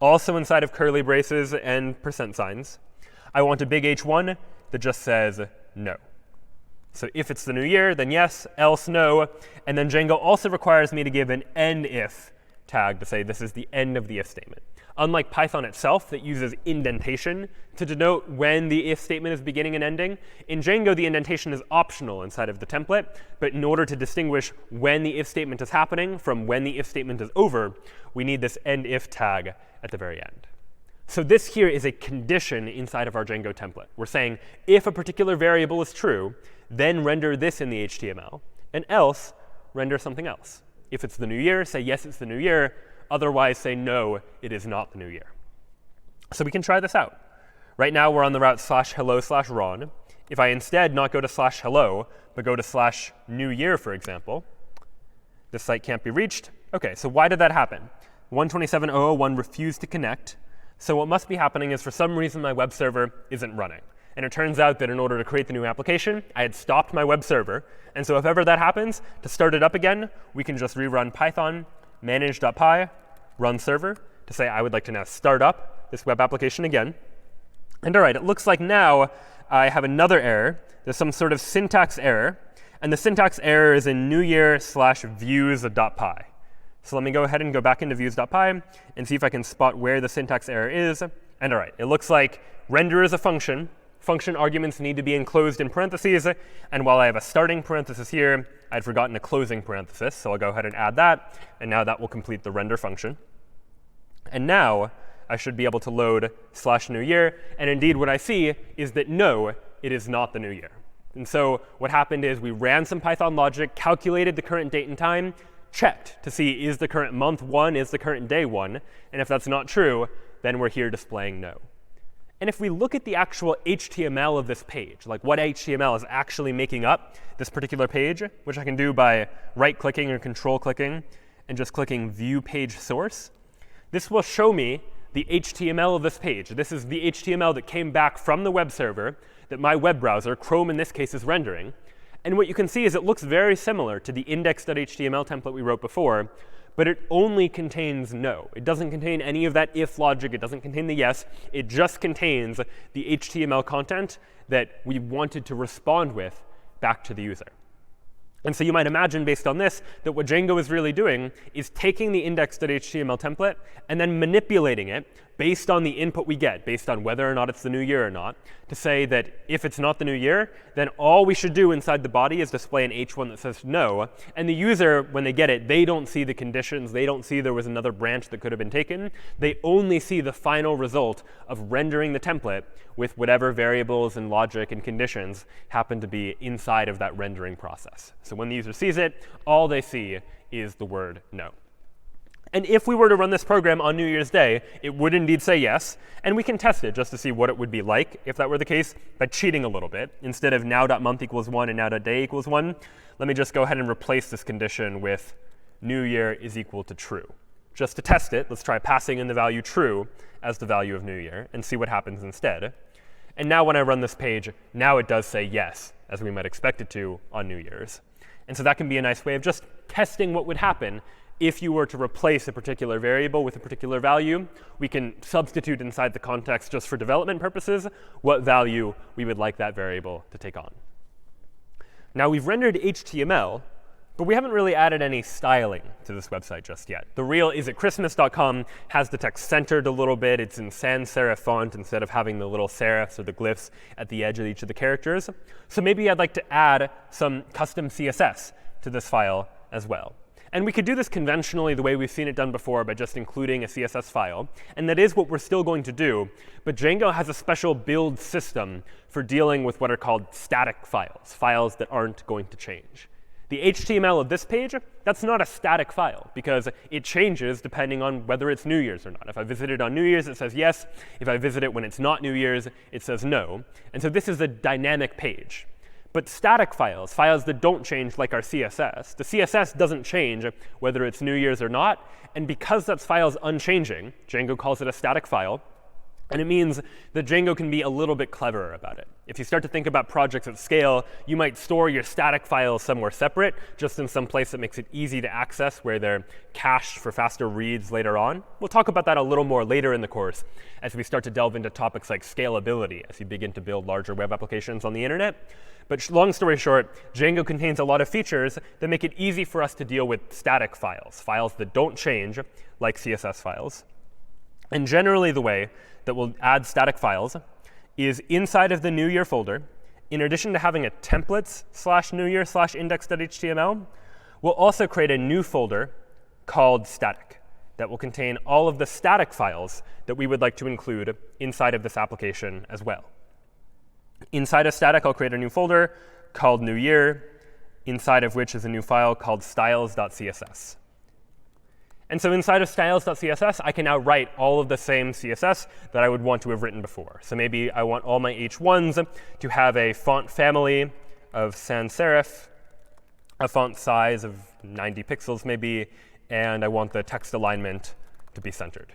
also inside of curly braces and %signs, I want a big H1 that just says no. So if it's the new year, then yes, else no. And then Django also requires me to give an end if tag to say this is the end of the if statement. Unlike Python itself that uses indentation to denote when the if statement is beginning and ending, in Django the indentation is optional inside of the template. But in order to distinguish when the if statement is happening from when the if statement is over, we need this end if tag at the very end. So this here is a condition inside of our Django template. We're saying if a particular variable is true, then render this in the HTML, and else render something else. If it's the new year, say yes, it's the new year. Otherwise, say no, it is not the new year. So we can try this out. Right now, we're on the route /hello/Ron. if I instead not go to /hello, but go to /new year, for example, this site can't be reached. OK, so why did that happen? 127.0.0.1 refused to connect. So what must be happening is for some reason my web server isn't running. And it turns out that in order to create the new application, I had stopped my web server. And so if ever that happens, to start it up again, we can just rerun Python manage.py run server to say I would like to now start up this web application again. And all right, it looks like now I have another error. There's some sort of syntax error. And the syntax error is in newyear/views.py. So let me go ahead and go back into views.py and see if I can spot where the syntax error is. And all right, it looks like render is a function. Function arguments need to be enclosed in parentheses. And while I have a starting parenthesis here, I'd forgotten a closing parenthesis. So I'll go ahead and add that. And now that will complete the render function. And now I should be able to load /new year. And indeed, what I see is that no, it is not the new year. And so what happened is we ran some Python logic, calculated the current date and time, checked to see is the current month 1, is the current day 1. And if that's not true, then we're here displaying no. And if we look at the actual HTML of this page, like what HTML is actually making up this particular page, which I can do by right-clicking or control-clicking and just clicking View Page Source, this will show me the HTML of this page. This is the HTML that came back from the web server that my web browser, Chrome in this case, is rendering. And what you can see is it looks very similar to the index.html template we wrote before, but it only contains no. It doesn't contain any of that if logic. It doesn't contain the yes. It just contains the HTML content that we wanted to respond with back to the user. And so you might imagine, based on this, that what Django is really doing is taking the index.html template and then manipulating it based on the input we get, based on whether or not it's the new year or not, to say that if it's not the new year, then all we should do inside the body is display an h1 that says no. And the user, when they get it, they don't see the conditions. They don't see there was another branch that could have been taken. They only see the final result of rendering the template with whatever variables and logic and conditions happen to be inside of that rendering process. So when the user sees it, all they see is the word no. And if we were to run this program on New Year's Day, it would indeed say yes. And we can test it just to see what it would be like if that were the case by cheating a little bit. Instead of now.month equals 1 and now.day equals 1, let me just go ahead and replace this condition with new year is equal to true. Just to test it, let's try passing in the value true as the value of new year and see what happens instead. And now when I run this page, now it does say yes, as we might expect it to on New Year's. And so that can be a nice way of just testing what would happen if you were to replace a particular variable with a particular value. We can substitute inside the context just for development purposes what value we would like that variable to take on. Now we've rendered HTML, but we haven't really added any styling to this website just yet. The real isitchristmas.com has the text centered a little bit. It's in sans serif font instead of having the little serifs or the glyphs at the edge of each of the characters. So maybe I'd like to add some custom CSS to this file as well. And we could do this conventionally the way we've seen it done before by just including a CSS file. And that is what we're still going to do. But Django has a special build system for dealing with what are called static files, files that aren't going to change. The HTML of this page, that's not a static file, because it changes depending on whether it's New Year's or not. If I visit it on New Year's, it says yes. If I visit it when it's not New Year's, it says no. And so this is a dynamic page. But static files, files that don't change like our CSS, the CSS doesn't change whether it's New Year's or not. And because that file is unchanging, Django calls it a static file. And it means that Django can be a little bit cleverer about it. If you start to think about projects at scale, you might store your static files somewhere separate, just in some place that makes it easy to access, where they're cached for faster reads later on. We'll talk about that a little more later in the course as we start to delve into topics like scalability as you begin to build larger web applications on the internet. But long story short, Django contains a lot of features that make it easy for us to deal with static files, files that don't change, like CSS files. And generally the way that we'll add static files is inside of the New Year folder. In addition to having a templates/newyear/index.html, we'll also create a new folder called static that will contain all of the static files that we would like to include inside of this application as well. Inside of static, I'll create a new folder called New Year, inside of which is a new file called styles.css. And so inside of styles.css, I can now write all of the same CSS that I would want to have written before. So maybe I want all my H1s to have a font family of sans serif, a font size of 90 pixels maybe, and I want the text alignment to be centered.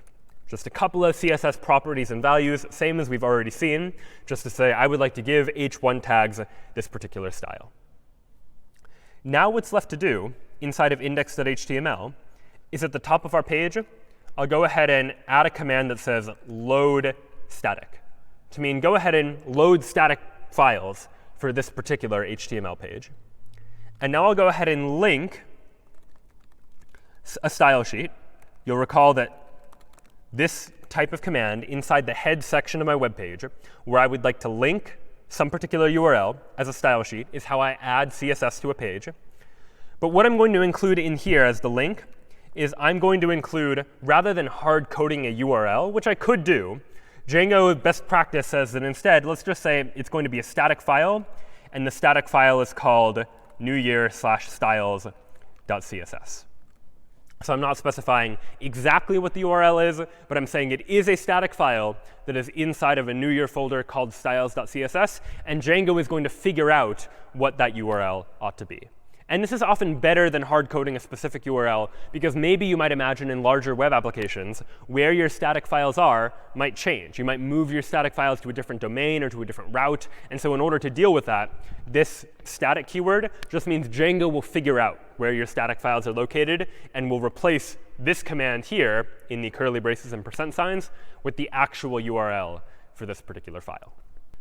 Just a couple of CSS properties and values, same as we've already seen, just to say I would like to give H1 tags this particular style. Now what's left to do inside of index.html is at the top of our page, I'll go ahead and add a command that says load static, to mean go ahead and load static files for this particular HTML page. And now I'll go ahead and link a style sheet. You'll recall that this type of command inside the head section of my web page, where I would like to link some particular URL as a style sheet, is how I add CSS to a page. But what I'm going to include in here as the link is I'm going to include, rather than hard coding a URL, which I could do, Django best practice says that instead, let's just say it's going to be a static file, and the static file is called newyear/styles.css. So I'm not specifying exactly what the URL is, but I'm saying it is a static file that is inside of a New Year folder called styles.css, and Django is going to figure out what that URL ought to be. And this is often better than hard coding a specific URL, because maybe you might imagine in larger web applications where your static files are might change. You might move your static files to a different domain or to a different route. And so in order to deal with that, this static keyword just means Django will figure out where your static files are located and will replace this command here in the curly braces and %signs with the actual URL for this particular file.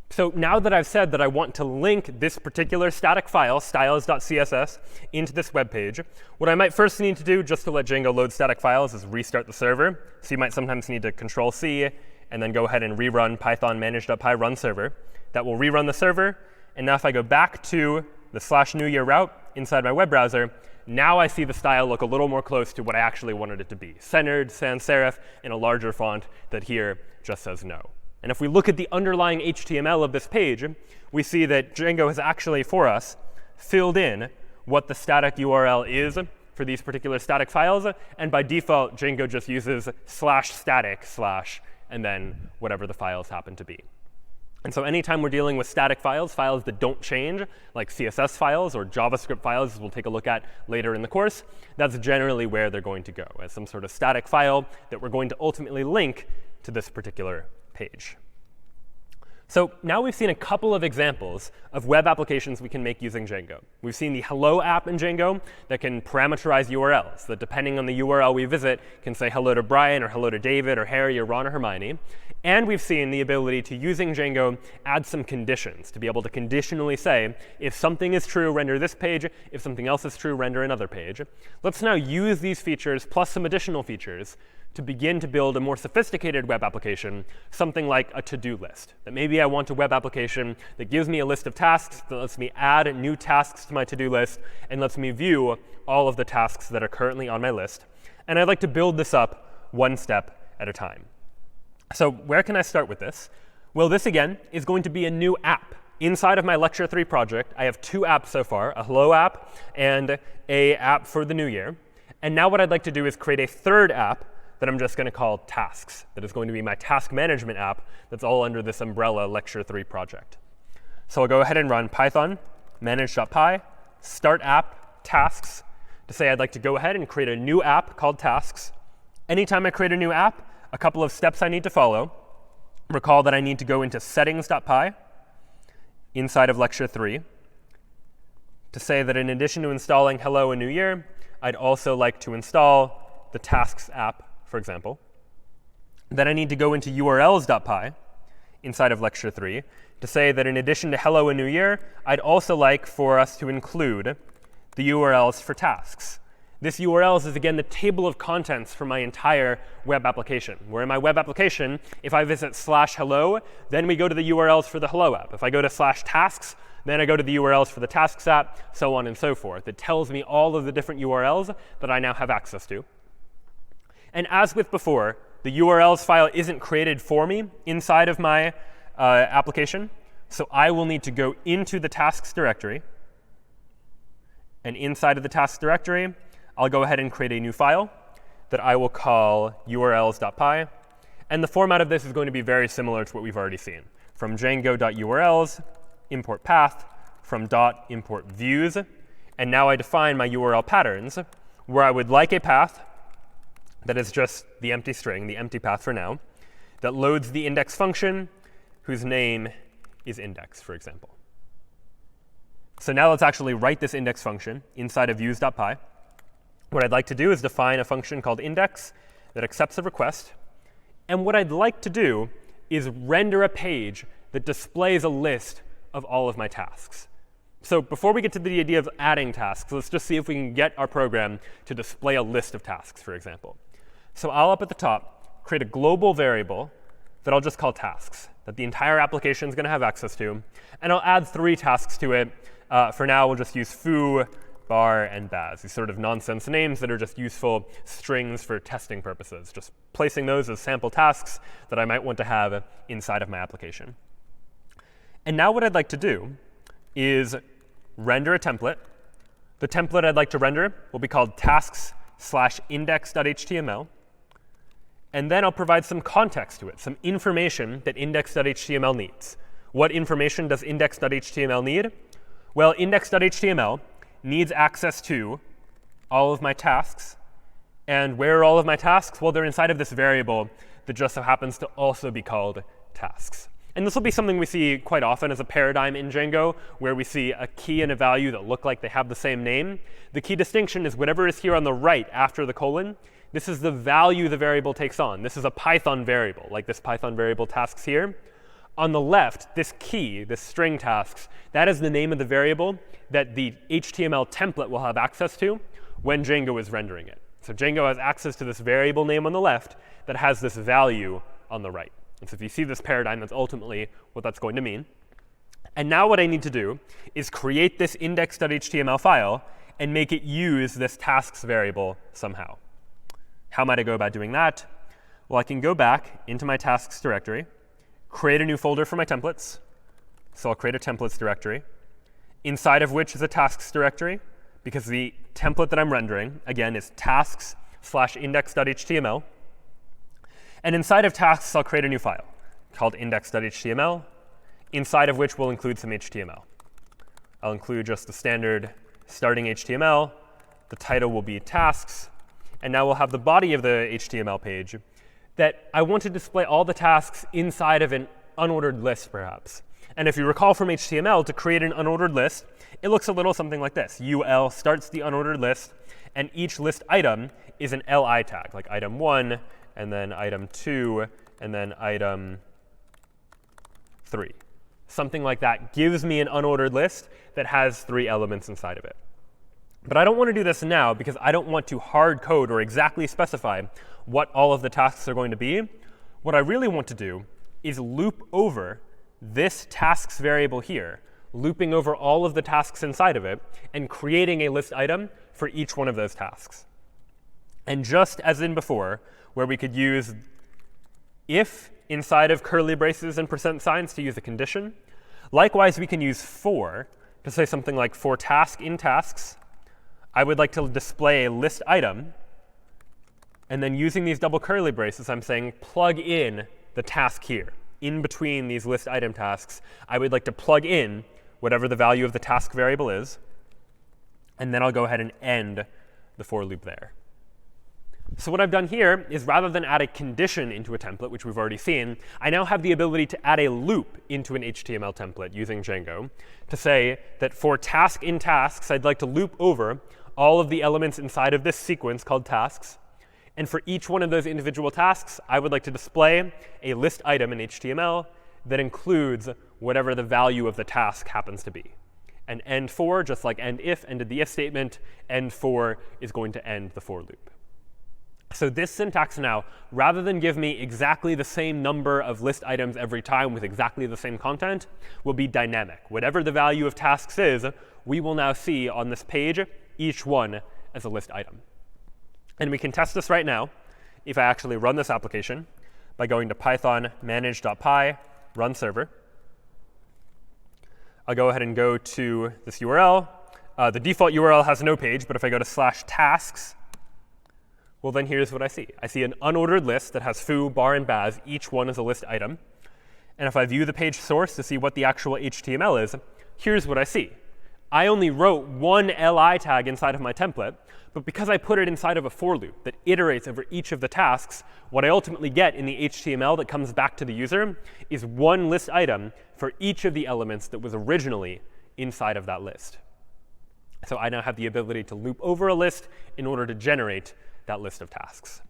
So now that I've said that I want to link this particular static file, styles.css, into this web page, what I might first need to do, just to let Django load static files, is restart the server. So you might sometimes need to Control-C and then go ahead and rerun python manage.py run server. That will rerun the server. And now if I go back to the /newyear route inside my web browser, now I see the style look a little more close to what I actually wanted it to be, centered, sans serif, in a larger font that here just says no. And if we look at the underlying HTML of this page, we see that Django has actually, for us, filled in what the static URL is for these particular static files. And by default, Django just uses /static/ and then whatever the files happen to be. And so anytime we're dealing with static files, files that don't change, like CSS files or JavaScript files, as we'll take a look at later in the course, that's generally where they're going to go, as some sort of static file that we're going to ultimately link to this particular page. So now we've seen a couple of examples of web applications we can make using Django. We've seen the hello app in Django that can parameterize URLs, that depending on the URL we visit can say hello to Brian or hello to David or Harry or Ron or Hermione. And we've seen the ability to, using Django, add some conditions to be able to conditionally say, if something is true, render this page. If something else is true, render another page. Let's now use these features plus some additional features to begin to build a more sophisticated web application, something like a to-do list. That maybe I want a web application that gives me a list of tasks, that lets me add new tasks to my to-do list, and lets me view all of the tasks that are currently on my list. And I'd like to build this up one step at a time. So where can I start with this? Well, this, again, is going to be a new app. Inside of my Lecture 3 project, I have two apps so far, a hello app and a app for the new year. And now what I'd like to do is create a third app that I'm just going to call tasks, that is going to be my task management app that's all under this umbrella Lecture 3 project. So I'll go ahead and run python manage.py start app tasks to say I'd like to go ahead and create a new app called tasks. Anytime I create a new app, a couple of steps I need to follow. Recall that I need to go into settings.py inside of Lecture 3 to say that in addition to installing hello and new year, I'd also like to install the tasks app, for example. Then I need to go into urls.py inside of Lecture 3 to say that in addition to hello and new year, I'd also like for us to include the URLs for tasks. This URLs is, again, the table of contents for my entire web application, where in my web application, if I visit /hello, then we go to the URLs for the hello app. If I go to /tasks, then I go to the URLs for the tasks app, so on and so forth. It tells me all of the different URLs that I now have access to. And as with before, the URLs file isn't created for me inside of my application. So I will need to go into the tasks directory. And inside of the tasks directory, I'll go ahead and create a new file. that I will call urls.py. And the format of this is going to be very similar to what we've already seen. From django.urls, import path, from dot import views. And now I define my URL patterns, where I would like a path that is just the empty string, the empty path for now, that loads the index function, whose name is index, for example. So now let's actually write this index function inside of views.py. What I'd like to do is define a function called index that accepts a request. And what I'd like to do is render a page that displays a list of all of my tasks. So before we get to the idea of adding tasks, let's just see if we can get our program to display a list of tasks, for example. So I'll up at the top create a global variable that I'll just call tasks, that the entire application is going to have access to. And I'll add 3 tasks to it. For now, we'll just use foo, bar, and baz, these sort of nonsense names that are just useful strings for testing purposes, just placing those as sample tasks that I might want to have inside of my application. And now what I'd like to do is render a template. The template I'd like to render will be called tasks/index.html. And then I'll provide some context to it, some information that index.html needs. What information does index.html need? Well, index.html needs access to all of my tasks. And where are all of my tasks? Well, they're inside of this variable that just so happens to also be called tasks. And this will be something we see quite often as a paradigm in Django, where we see a key and a value that look like they have the same name. The key distinction is whatever is here on the right after the colon, this is the value the variable takes on. This is a Python variable, like this Python variable tasks here. On the left, this key, this string tasks, that is the name of the variable that the HTML template will have access to when Django is rendering it. So Django has access to this variable name on the left that has this value on the right. And so if you see this paradigm, that's ultimately what that's going to mean. And now what I need to do is create this index.html file and make it use this tasks variable somehow. How might I go about doing that? Well, I can go back into my tasks directory, create a new folder for my templates. So I'll create a templates directory, inside of which is a tasks directory, because the template that I'm rendering, again, is tasks/index.html. And inside of tasks, I'll create a new file called index.html, inside of which we'll include some HTML. I'll include just the standard starting HTML. The title will be tasks. And now we'll have the body of the HTML page that I want to display all the tasks inside of an unordered list, perhaps. And if you recall from HTML, to create an unordered list, it looks a little something like this. UL starts the unordered list, and each list item is an li tag, like item 1, and then item 2, and then item 3. Something like that gives me an unordered list that has 3 elements inside of it. But I don't want to do this now because I don't want to hard code or exactly specify what all of the tasks are going to be. What I really want to do is loop over this tasks variable here, looping over all of the tasks inside of it, and creating a list item for each one of those tasks. And just as in before, where we could use if inside of curly braces and % signs to use a condition, likewise we can use for to say something like for task in tasks, I would like to display a list item. And then using these double curly braces, I'm saying plug in the task here. In between these list item tasks, I would like to plug in whatever the value of the task variable is. And then I'll go ahead and end the for loop there. So what I've done here is rather than add a condition into a template, which we've already seen, I now have the ability to add a loop into an HTML template using Django to say that for task in tasks, I'd like to loop over all of the elements inside of this sequence called tasks. And for each one of those individual tasks, I would like to display a list item in HTML that includes whatever the value of the task happens to be. And end for, just like end if ended the if statement, end for is going to end the for loop. So this syntax now, rather than give me exactly the same number of list items every time with exactly the same content, will be dynamic. Whatever the value of tasks is, we will now see on this page each one as a list item. And we can test this right now if I actually run this application by going to python manage.py run server. I'll go ahead and go to this URL. The default URL has no page, but if I go to /tasks, Well, then here's what I see. I see an unordered list that has foo, bar, and baz. Each one is a list item. And if I view the page source to see what the actual HTML is, here's what I see. I only wrote one li tag inside of my template, but because I put it inside of a for loop that iterates over each of the tasks, what I ultimately get in the HTML that comes back to the user is one list item for each of the elements that was originally inside of that list. So I now have the ability to loop over a list in order to generate that list of tasks.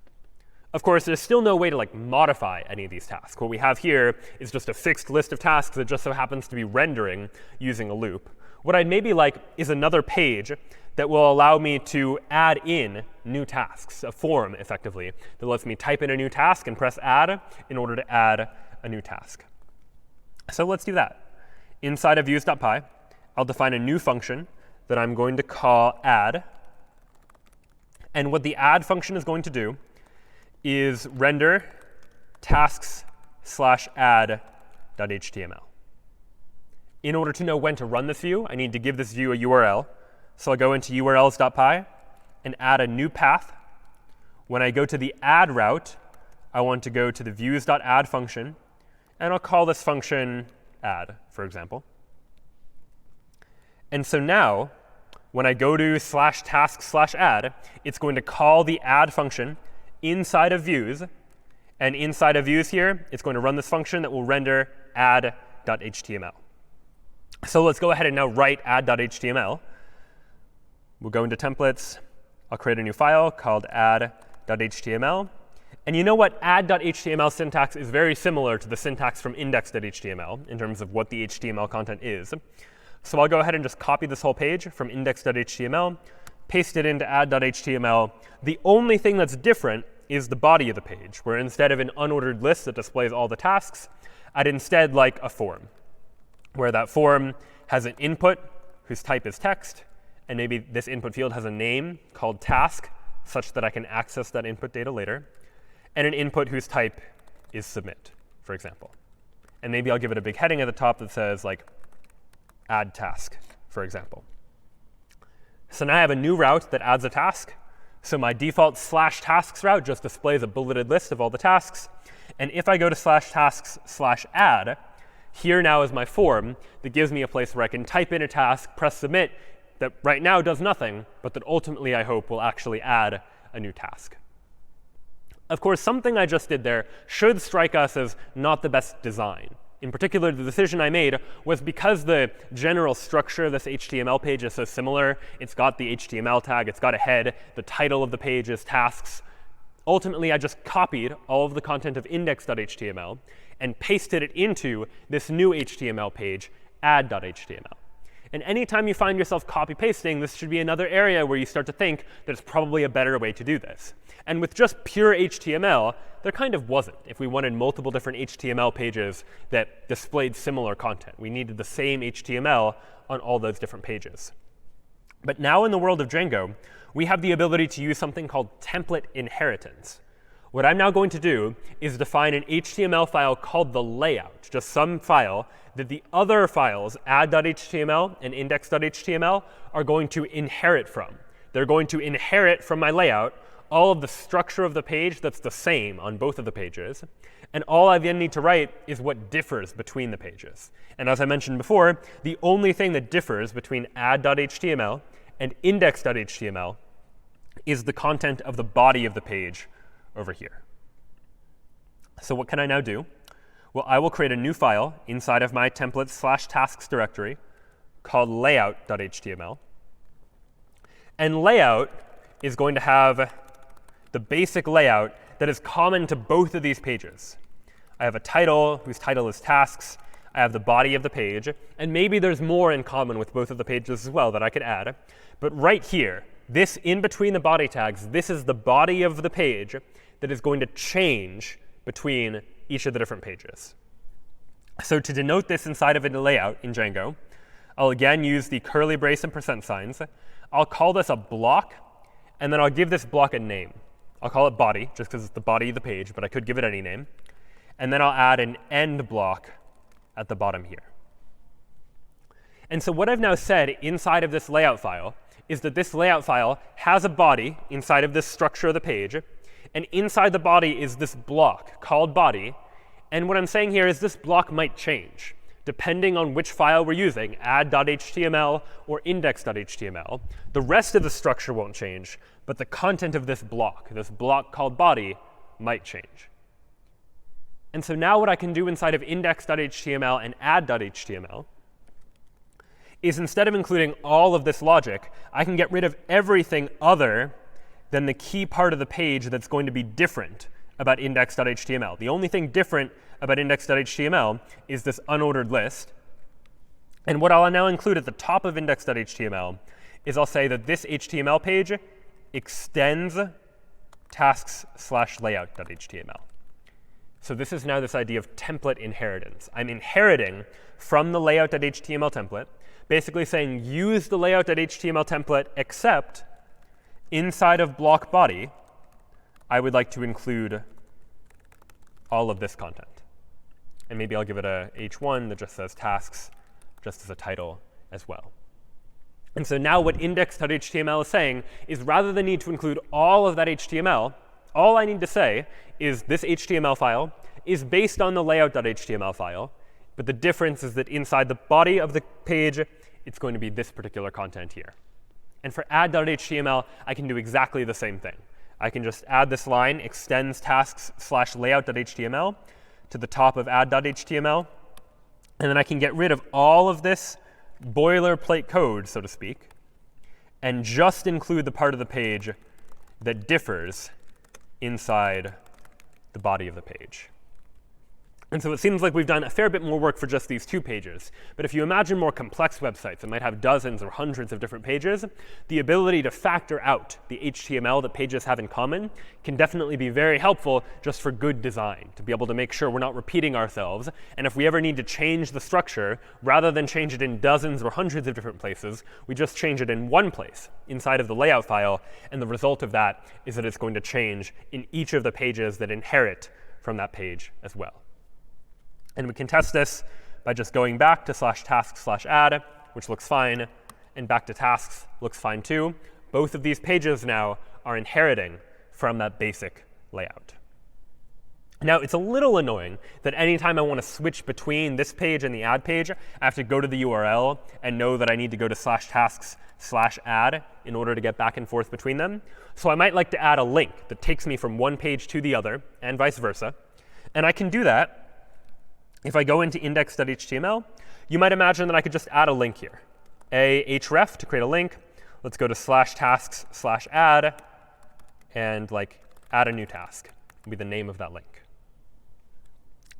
Of course, there's still no way to modify any of these tasks. What we have here is just a fixed list of tasks that just so happens to be rendering using a loop. What I'd maybe like is another page that will allow me to add in new tasks, a form, effectively, that lets me type in a new task and press add in order to add a new task. So let's do that. Inside of views.py, I'll define a new function that I'm going to call add. And what the add function is going to do is render tasks/add.html. In order to know when to run this view, I need to give this view a URL. So I'll go into urls.py and add a new path. When I go to the add route, I want to go to the views.add function, and I'll call this function add, for example. And so now, when I go to /task/add, it's going to call the add function inside of views. And inside of views here, it's going to run this function that will render add.html. So let's go ahead and now write add.html. We'll go into templates. I'll create a new file called add.html. And you know what? Add.html syntax is very similar to the syntax from index.html in terms of what the HTML content is. So I'll go ahead and just copy this whole page from index.html, paste it into add.html. The only thing that's different is the body of the page, where instead of an unordered list that displays all the tasks, I'd instead like a form, where that form has an input whose type is text, and maybe this input field has a name called task, such that I can access that input data later, and an input whose type is submit, for example. And maybe I'll give it a big heading at the top that says, add task, for example. So now I have a new route that adds a task. So my default /tasks route just displays a bulleted list of all the tasks. And if I go to /tasks/add, here now is my form that gives me a place where I can type in a task, press submit, that right now does nothing, but that ultimately I hope will actually add a new task. Of course, something I just did there should strike us as not the best design. In particular, the decision I made was because the general structure of this HTML page is so similar. It's got the HTML tag. It's got a head. The title of the page is tasks. Ultimately, I just copied all of the content of index.html and pasted it into this new HTML page, add.html. And anytime you find yourself copy-pasting, this should be another area where you start to think there's probably a better way to do this. And with just pure HTML, there kind of wasn't. If we wanted multiple different HTML pages that displayed similar content, we needed the same HTML on all those different pages. But now in the world of Django, we have the ability to use something called template inheritance. What I'm now going to do is define an HTML file called the layout, just some file that the other files, add.html and index.html, are going to inherit from. They're going to inherit from my layout all of the structure of the page that's the same on both of the pages. And all I then need to write is what differs between the pages. And as I mentioned before, the only thing that differs between add.html and index.html is the content of the body of the page over here. So what can I now do? Well, I will create a new file inside of my templates/tasks directory called layout.html. And layout is going to have the basic layout that is common to both of these pages. I have a title whose title is tasks. I have the body of the page. And maybe there's more in common with both of the pages as well that I could add. But right here, this in between the body tags, this is the body of the page that is going to change between each of the different pages. So to denote this inside of a layout in Django, I'll again use the curly brace and percent signs. I'll call this a block, and then I'll give this block a name. I'll call it body, just because it's the body of the page, but I could give it any name. And then I'll add an end block at the bottom here. And so what I've now said inside of this layout file is that this layout file has a body inside of this structure of the page, and inside the body is this block called body. And what I'm saying here is this block might change depending on which file we're using, add.html or index.html. The rest of the structure won't change, but the content of this block called body, might change. And so now what I can do inside of index.html and add.html is, instead of including all of this logic, I can get rid of everything other than the key part of the page that's going to be different about index.html. The only thing different about index.html is this unordered list. And what I'll now include at the top of index.html is I'll say that this HTML page extends tasks/layout.html. So this is now this idea of template inheritance. I'm inheriting from the layout.html template, basically saying use the layout.html template, except inside of block body, I would like to include all of this content. And maybe I'll give it a h1 that just says tasks, just as a title as well. And so now what index.html is saying is, rather than need to include all of that HTML, all I need to say is this HTML file is based on the layout.html file, but the difference is that inside the body of the page, it's going to be this particular content here. And for add.html, I can do exactly the same thing. I can just add this line, extends tasks/layout.html, to the top of add.html. And then I can get rid of all of this boilerplate code, so to speak, and just include the part of the page that differs inside the body of the page. And so it seems like we've done a fair bit more work for just these two pages. But if you imagine more complex websites that might have dozens or hundreds of different pages, the ability to factor out the HTML that pages have in common can definitely be very helpful just for good design, to be able to make sure we're not repeating ourselves. And if we ever need to change the structure, rather than change it in dozens or hundreds of different places, we just change it in one place inside of the layout file. And the result of that is that it's going to change in each of the pages that inherit from that page as well. And we can test this by just going back to /tasks/add, which looks fine, and back to tasks looks fine too. Both of these pages now are inheriting from that basic layout. Now, it's a little annoying that anytime I want to switch between this page and the add page, I have to go to the URL and know that I need to go to /tasks/add in order to get back and forth between them. So I might like to add a link that takes me from one page to the other, and vice versa. And I can do that if I go into index.html. You might imagine that I could just add a link here. href to create a link. Let's go to /tasks/add and add a new task. Will be the name of that link.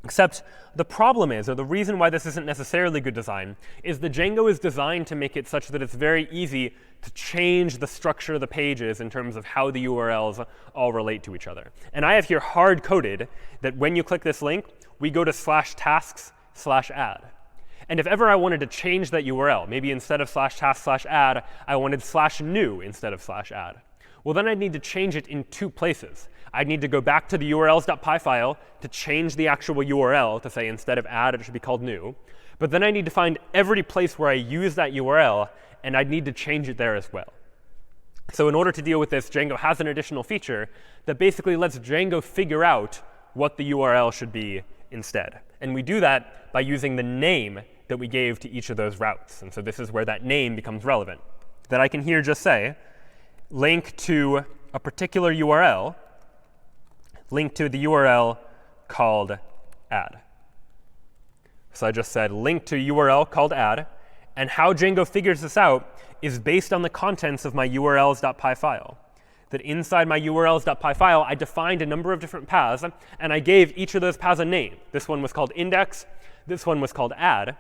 Except the problem is, or the reason why this isn't necessarily good design, is that Django is designed to make it such that it's very easy to change the structure of the pages in terms of how the URLs all relate to each other. And I have here hard-coded that when you click this link, we go to /tasks/add. And if ever I wanted to change that URL, maybe instead of /tasks/add, I wanted /new instead of /add. Well, then I'd need to change it in two places. I'd need to go back to the urls.py file to change the actual URL to say instead of add, it should be called new. But then I need to find every place where I use that URL, and I'd need to change it there as well. So in order to deal with this, Django has an additional feature that basically lets Django figure out what the URL should be instead. And we do that by using the name that we gave to each of those routes. And so this is where that name becomes relevant. That I can here just say, link to a particular URL, link to the URL called add. So I just said link to URL called add. And how Django figures this out is based on the contents of my urls.py file. That inside my urls.py file, I defined a number of different paths, and I gave each of those paths a name. This one was called index. This one was called add.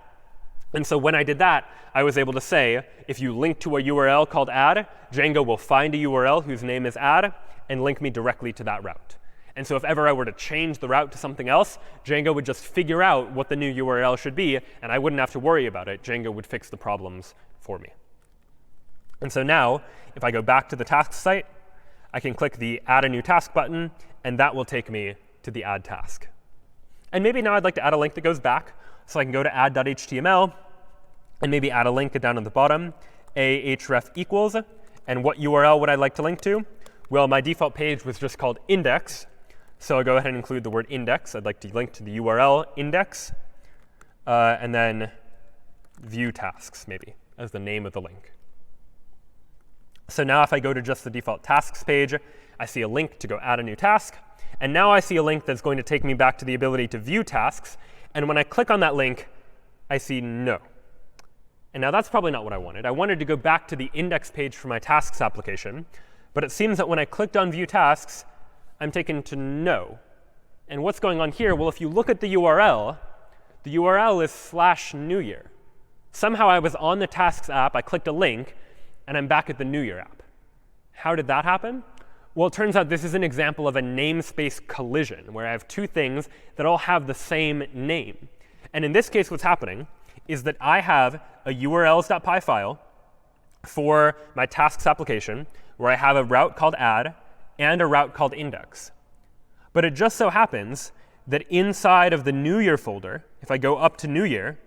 And so when I did that, I was able to say, if you link to a URL called add, Django will find a URL whose name is add and link me directly to that route. And so if ever I were to change the route to something else, Django would just figure out what the new URL should be, and I wouldn't have to worry about it. Django would fix the problems for me. And so now, if I go back to the tasks site, I can click the Add a New Task button, and that will take me to the Add task. And maybe now I'd like to add a link that goes back. So I can go to add.html and maybe add a link down at the bottom, ahref equals, and what URL would I like to link to? Well, my default page was just called index, so I'll go ahead and include the word index. I'd like to link to the URL index, and then view tasks, maybe, as the name of the link. So now if I go to just the default tasks page, I see a link to go add a new task. And now I see a link that's going to take me back to the ability to view tasks. And when I click on that link, I see no. And now that's probably not what I wanted. I wanted to go back to the index page for my tasks application. But it seems that when I clicked on view tasks, I'm taken to no. And what's going on here? Well, if you look at the URL is /New Year. Somehow I was on the tasks app, I clicked a link, and I'm back at the New Year app. How did that happen? Well, it turns out this is an example of a namespace collision, where I have two things that all have the same name. And in this case, what's happening is that I have a urls.py file for my tasks application, where I have a route called add and a route called index. But it just so happens that inside of the New Year folder, if I go up to New Year,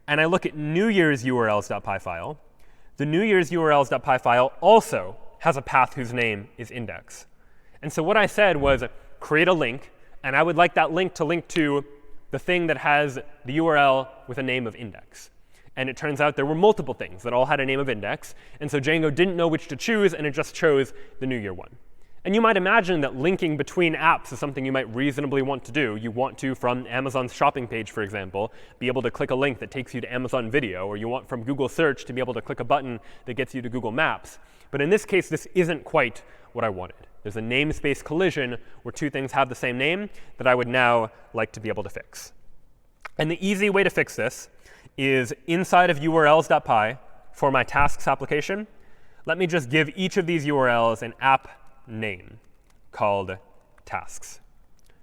and I look at New Year's urls.py file, the New Year's urls.py file also has a path whose name is index. And so what I said was create a link, and I would like that link to link to the thing that has the URL with a name of index. And it turns out there were multiple things that all had a name of index. And so Django didn't know which to choose, and it just chose the New Year one. And you might imagine that linking between apps is something you might reasonably want to do. You want to, from Amazon's shopping page, for example, be able to click a link that takes you to Amazon Video, or you want from Google Search to be able to click a button that gets you to Google Maps. But in this case, this isn't quite what I wanted. There's a namespace collision where two things have the same name that I would now like to be able to fix. And the easy way to fix this is inside of urls.py for my tasks application, let me just give each of these URLs an app name called tasks.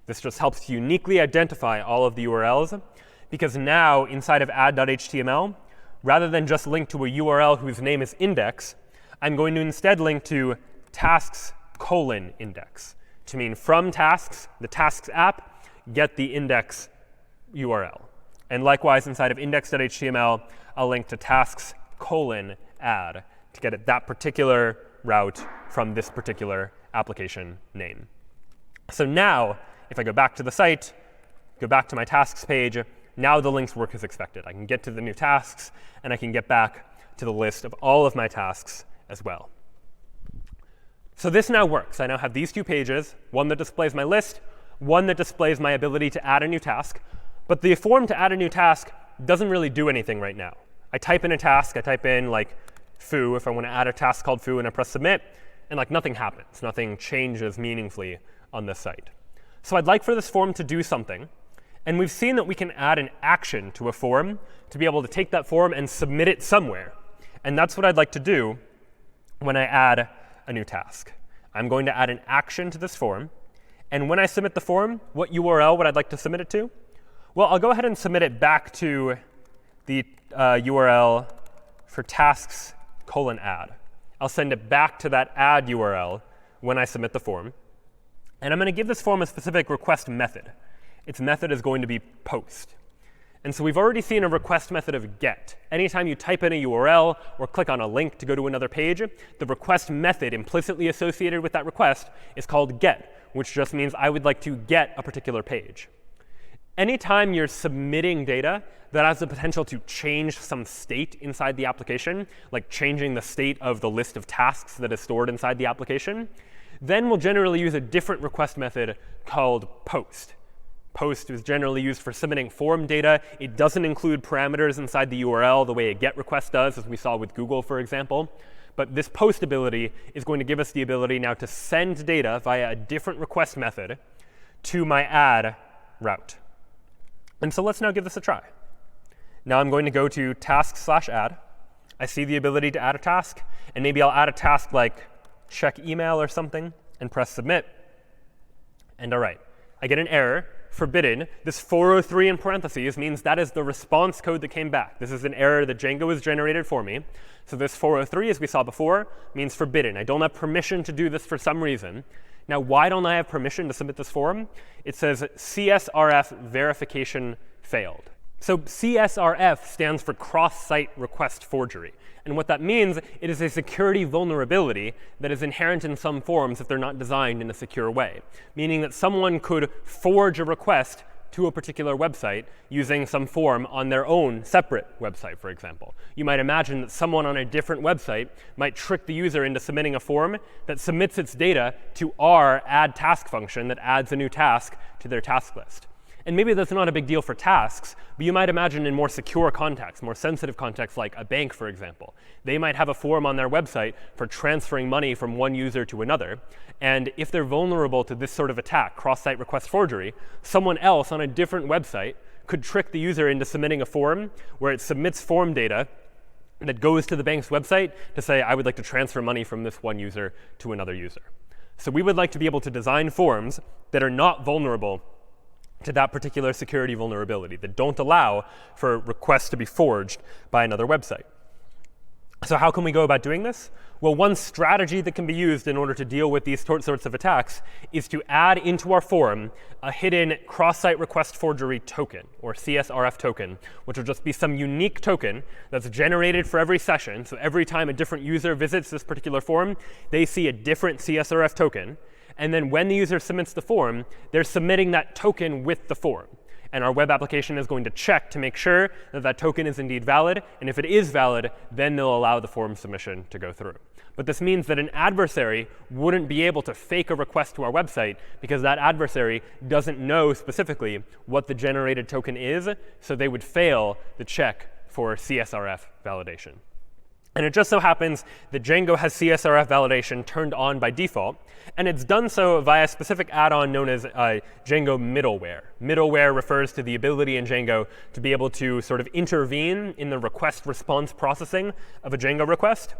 This just helps to uniquely identify all of the URLs, because now inside of add.html, rather than just link to a URL whose name is index, I'm going to instead link to tasks:index to mean from tasks, the tasks app, get the index URL. And likewise, inside of index.html, I'll link to tasks:add to get at that particular route from this particular application name. So now, if I go back to the site, go back to my tasks page, now the links work as expected. I can get to the new tasks, and I can get back to the list of all of my tasks as well. So this now works. I now have these two pages, one that displays my list, one that displays my ability to add a new task. But the form to add a new task doesn't really do anything right now. I type in a task. I type in like foo if I want to add a task called foo, and I press submit, and like nothing happens. Nothing changes meaningfully on this site. So I'd like for this form to do something. And we've seen that we can add an action to a form to be able to take that form and submit it somewhere. And that's what I'd like to do when I add a new task. I'm going to add an action to this form. And when I submit the form, what URL would I like to submit it to? Well, I'll go ahead and submit it back to the URL for tasks:add. I'll send it back to that add URL when I submit the form. And I'm going to give this form a specific request method. Its method is going to be post. And so we've already seen a request method of get. Anytime you type in a URL or click on a link to go to another page, the request method implicitly associated with that request is called get, which just means I would like to get a particular page. Anytime you're submitting data that has the potential to change some state inside the application, like changing the state of the list of tasks that is stored inside the application, then we'll generally use a different request method called post. Post is generally used for submitting form data. It doesn't include parameters inside the URL the way a GET request does, as we saw with Google, for example. But this post ability is going to give us the ability now to send data via a different request method to my add route. And so let's now give this a try. Now I'm going to go to task/add. I see the ability to add a task. And maybe I'll add a task like check email or something and press submit. And all right, I get an error. Forbidden. This 403 in parentheses means that is the response code that came back. This is an error that Django has generated for me. So this 403, as we saw before, means forbidden. I don't have permission to do this for some reason. Now, why don't I have permission to submit this form? It says CSRF verification failed. So CSRF stands for cross-site request forgery. And what that means, it is a security vulnerability that is inherent in some forms if they're not designed in a secure way, meaning that someone could forge a request to a particular website using some form on their own separate website, for example. You might imagine that someone on a different website might trick the user into submitting a form that submits its data to our add task function that adds a new task to their task list. And maybe that's not a big deal for tasks, but you might imagine in more secure contexts, more sensitive contexts like a bank, for example. They might have a form on their website for transferring money from one user to another. And if they're vulnerable to this sort of attack, cross-site request forgery, someone else on a different website could trick the user into submitting a form where it submits form data that goes to the bank's website to say, I would like to transfer money from this one user to another user. So we would like to be able to design forms that are not vulnerable to that particular security vulnerability, that don't allow for requests to be forged by another website. So how can we go about doing this? Well, one strategy that can be used in order to deal with these sorts of attacks is to add into our form a hidden cross-site request forgery token, or CSRF token, which will just be some unique token that's generated for every session. So every time a different user visits this particular form, they see a different CSRF token. And then when the user submits the form, they're submitting that token with the form. And our web application is going to check to make sure that that token is indeed valid. And if it is valid, then they'll allow the form submission to go through. But this means that an adversary wouldn't be able to fake a request to our website because that adversary doesn't know specifically what the generated token is. So they would fail the check for CSRF validation. And it just so happens that Django has CSRF validation turned on by default. And it's done so via a specific add-on known as Django middleware. Middleware refers to the ability in Django to be able to sort of intervene in the request-response processing of a Django request.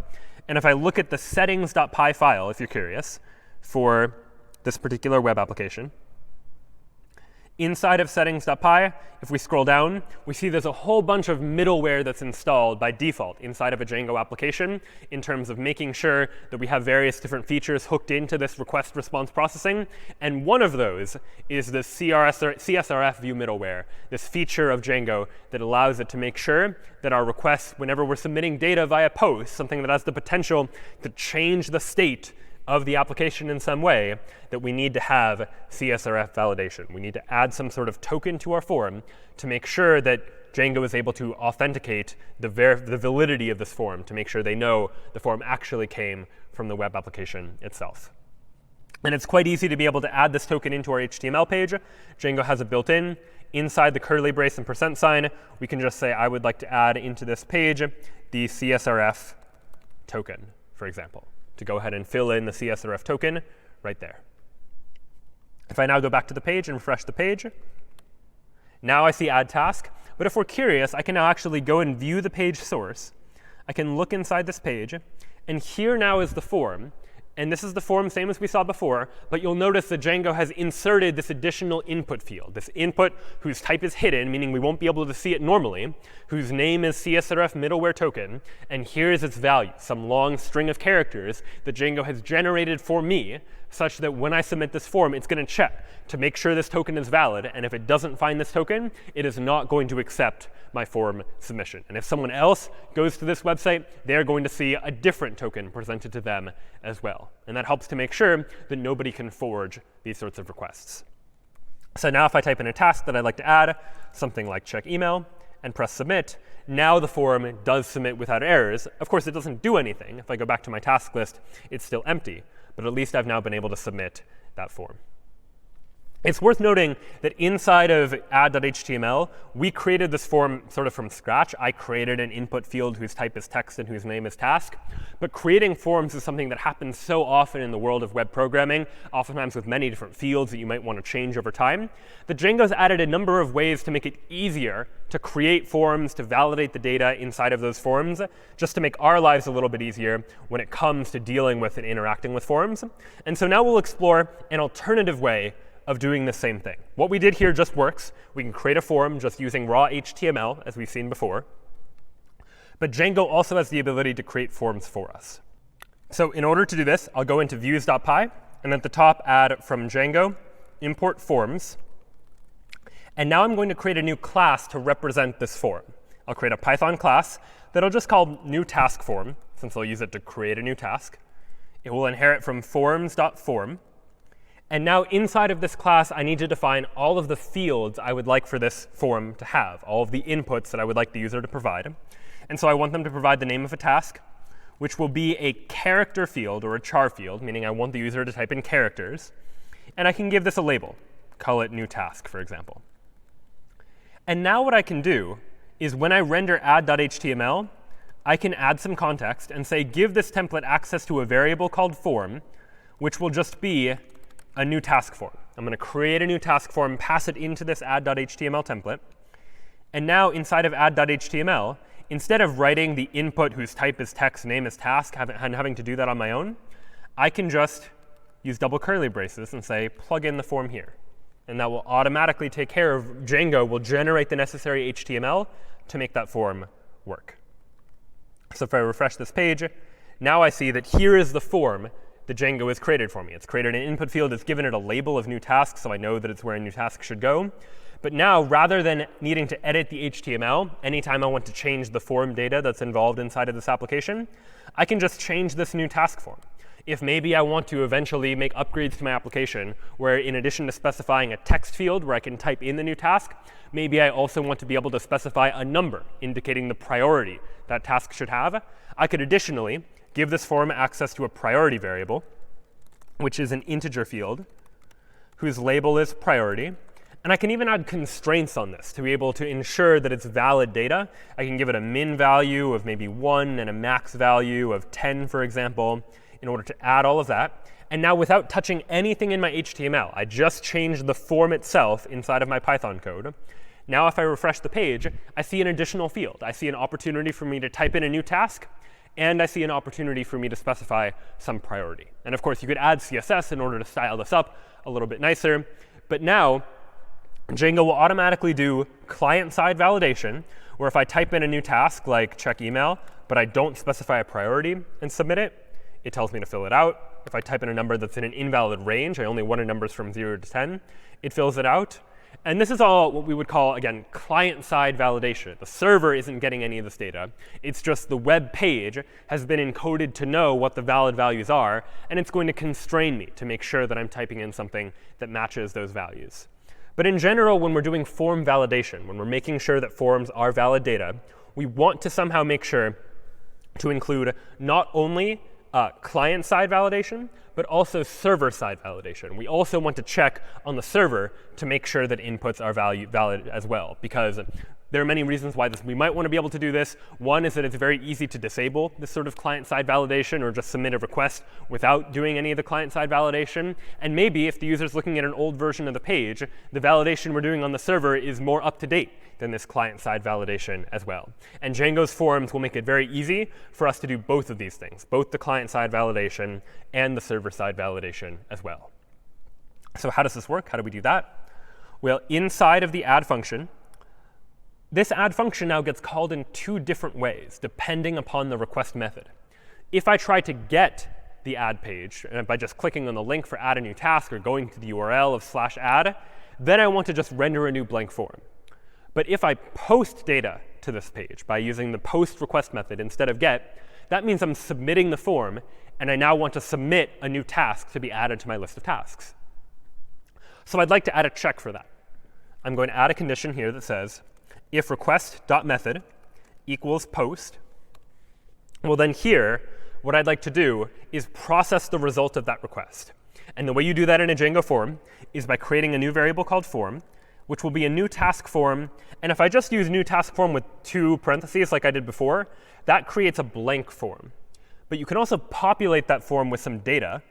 And if I look at the settings.py file, if you're curious, for this particular web application, inside of settings.py, if we scroll down, we see there's a whole bunch of middleware that's installed by default inside of a Django application in terms of making sure that we have various different features hooked into this request response processing. And one of those is the CSRF view middleware, this feature of Django that allows it to make sure that our requests, whenever we're submitting data via post, something that has the potential to change the state of the application in some way, that we need to have CSRF validation. We need to add some sort of token to our form to make sure that Django is able to authenticate the validity of this form, to make sure they know the form actually came from the web application itself. And it's quite easy to be able to add this token into our HTML page. Django has it built in. Inside the curly brace and %sign, we can just say, I would like to add into this page the CSRF token, for example, to go ahead and fill in the CSRF token right there. If I now go back to the page and refresh the page, now I see add task. But if we're curious, I can now actually go and view the page source. I can look inside this page. And here now is the form. And this is the form, same as we saw before. But you'll notice that Django has inserted this additional input field, this input whose type is hidden, meaning we won't be able to see it normally, whose name is CSRF middleware token. And here is its value, some long string of characters that Django has generated for me, such that when I submit this form, it's going to check to make sure this token is valid. And if it doesn't find this token, it is not going to accept my form submission. And if someone else goes to this website, they're going to see a different token presented to them as well. And that helps to make sure that nobody can forge these sorts of requests. So now if I type in a task that I'd like to add, something like check email, and press submit, now the form does submit without errors. Of course, it doesn't do anything. If I go back to my task list, it's still empty. But at least I've now been able to submit that form. It's worth noting that inside of add.html, we created this form sort of from scratch. I created an input field whose type is text and whose name is task. But creating forms is something that happens so often in the world of web programming, oftentimes with many different fields that you might want to change over time, that Django's added a number of ways to make it easier to create forms, to validate the data inside of those forms, just to make our lives a little bit easier when it comes to dealing with and interacting with forms. And so now we'll explore an alternative way of doing the same thing. What we did here just works. We can create a form just using raw HTML, as we've seen before. But Django also has the ability to create forms for us. So in order to do this, I'll go into views.py, and at the top add from Django, import forms. And now I'm going to create a new class to represent this form. I'll create a Python class that I'll just call new task form, since I'll use it to create a new task. It will inherit from forms.form. And now inside of this class, I need to define all of the fields I would like for this form to have, all of the inputs that I would like the user to provide. And so I want them to provide the name of a task, which will be a character field or a char field, meaning I want the user to type in characters. And I can give this a label, call it new task, for example. And now what I can do is when I render add.html, I can add some context and say, give this template access to a variable called form, which will just be a new task form. I'm going to create a new task form, pass it into this add.html template. And now inside of add.html, instead of writing the input whose type is text, name is task, and having to do that on my own, I can just use double curly braces and say, plug in the form here. And that will automatically take care of, Django will generate the necessary HTML to make that form work. So if I refresh this page, now I see that here is the form that Django has created for me. It's created an input field. It's given it a label of new task, so I know that it's where a new task should go. But now, rather than needing to edit the HTML anytime I want to change the form data that's involved inside of this application, I can just change this new task form. If maybe I want to eventually make upgrades to my application where in addition to specifying a text field where I can type in the new task, maybe I also want to be able to specify a number indicating the priority that task should have, I could additionally give this form access to a priority variable, which is an integer field whose label is priority. And I can even add constraints on this to be able to ensure that it's valid data. I can give it a min value of maybe 1 and a max value of 10, for example, in order to add all of that. And now without touching anything in my HTML, I just changed the form itself inside of my Python code. Now if I refresh the page, I see an additional field. I see an opportunity for me to type in a new task. And I see an opportunity for me to specify some priority. And of course, you could add CSS in order to style this up a little bit nicer. But now, Django will automatically do client-side validation, where if I type in a new task like check email, but I don't specify a priority and submit it, it tells me to fill it out. If I type in a number that's in an invalid range, I only wanted numbers from 0 to 10, it fills it out. And this is all what we would call, again, client-side validation. The server isn't getting any of this data. It's just the web page has been encoded to know what the valid values are, and it's going to constrain me to make sure that I'm typing in something that matches those values. But in general, when we're doing form validation, when we're making sure that forms are valid data, we want to somehow make sure to include not only client-side validation, but also server-side validation. We also want to check on the server to make sure that inputs are valid as well, because there are many reasons why we might want to be able to do this. One is that it's very easy to disable this sort of client-side validation or just submit a request without doing any of the client-side validation. And maybe if the user is looking at an old version of the page, the validation we're doing on the server is more up-to-date than this client-side validation as well. And Django's forms will make it very easy for us to do both of these things, both the client-side validation and the server-side validation as well. So how does this work? How do we do that? Well, inside of the add function, this add function now gets called in two different ways, depending upon the request method. If I try to get the add page by just clicking on the link for add a new task or going to the URL of /add, then I want to just render a new blank form. But if I post data to this page by using the post request method instead of get, that means I'm submitting the form, and I now want to submit a new task to be added to my list of tasks. So I'd like to add a check for that. I'm going to add a condition here that says, if request.method equals post, well then here, what I'd like to do is process the result of that request. And the way you do that in a Django form is by creating a new variable called form, which will be a new task form. And if I just use new task form with 2 parentheses like I did before, that creates a blank form. But you can also populate that form with some data.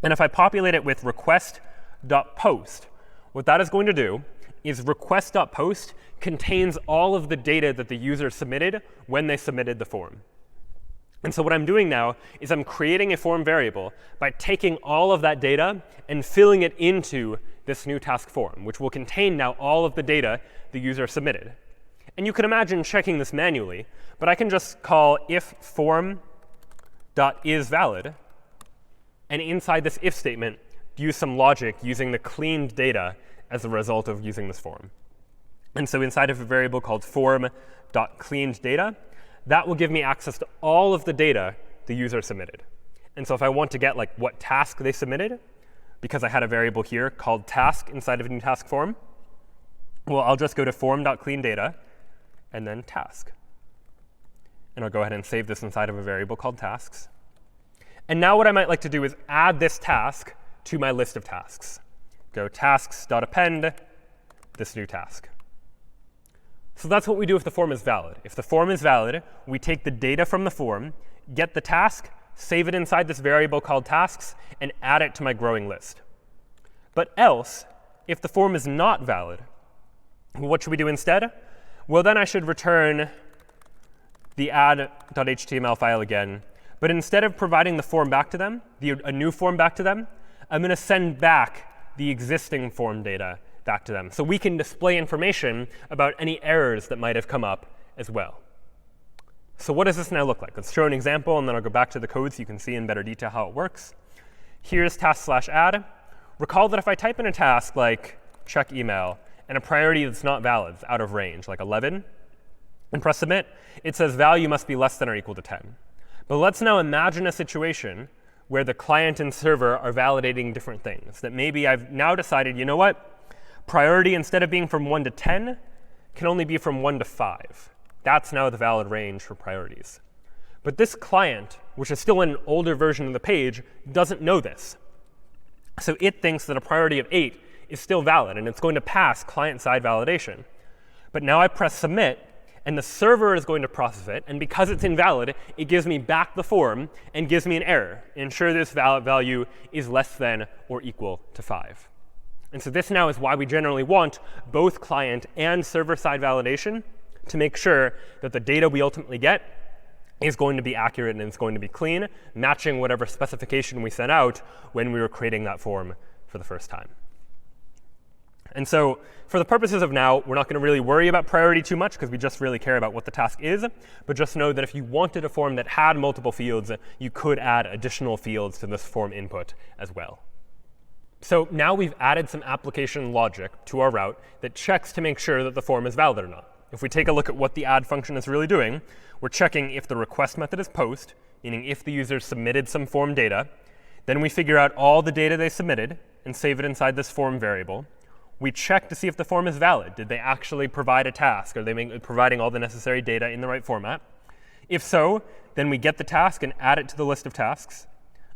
And if I populate it with request.post, what that is going to do is request.post contains all of the data that the user submitted when they submitted the form. And so what I'm doing now is I'm creating a form variable by taking all of that data and filling it into this new task form, which will contain now all of the data the user submitted. And you can imagine checking this manually, but I can just call if form.isValid, and inside this if statement, use some logic using the cleaned data as a result of using this form. And so inside of a variable called form.cleanedData, that will give me access to all of the data the user submitted. And so if I want to get like what task they submitted, because I had a variable here called task inside of a new task form, well, I'll just go to form.cleanedData and then task. And I'll go ahead and save this inside of a variable called tasks. And now what I might like to do is add this task to my list of tasks. Go tasks.append this new task. So that's what we do if the form is valid. If the form is valid, we take the data from the form, get the task, save it inside this variable called tasks, and add it to my growing list. But else, if the form is not valid, what should we do instead? Well, then I should return the add.html file again. But instead of providing the form back to them, a new form back to them, I'm going to send back the existing form data back to them. So we can display information about any errors that might have come up as well. So what does this now look like? Let's show an example, and then I'll go back to the code so you can see in better detail how it works. Here's task/add. Recall that if I type in a task like check email and a priority that's not valid, it's out of range, like 11, and press submit, it says value must be less than or equal to 10. But let's now imagine a situation where the client and server are validating different things. That maybe I've now decided, you know what? Priority, instead of being from 1 to 10, can only be from 1 to 5. That's now the valid range for priorities. But this client, which is still an older version of the page, doesn't know this. So it thinks that a priority of 8 is still valid, and it's going to pass client-side validation. But now I press submit, and the server is going to process it. And because it's invalid, it gives me back the form and gives me an error. Ensure this value is less than or equal to 5. And so this now is why we generally want both client and server-side validation to make sure that the data we ultimately get is going to be accurate and it's going to be clean, matching whatever specification we sent out when we were creating that form for the first time. And so for the purposes of now, we're not going to really worry about priority too much because we just really care about what the task is. But just know that if you wanted a form that had multiple fields, you could add additional fields to this form input as well. So now we've added some application logic to our route that checks to make sure that the form is valid or not. If we take a look at what the add function is really doing, we're checking if the request method is post, meaning if the user submitted some form data. Then we figure out all the data they submitted and save it inside this form variable. We check to see if the form is valid. Did they actually provide a task? Are they providing all the necessary data in the right format? If so, then we get the task and add it to the list of tasks.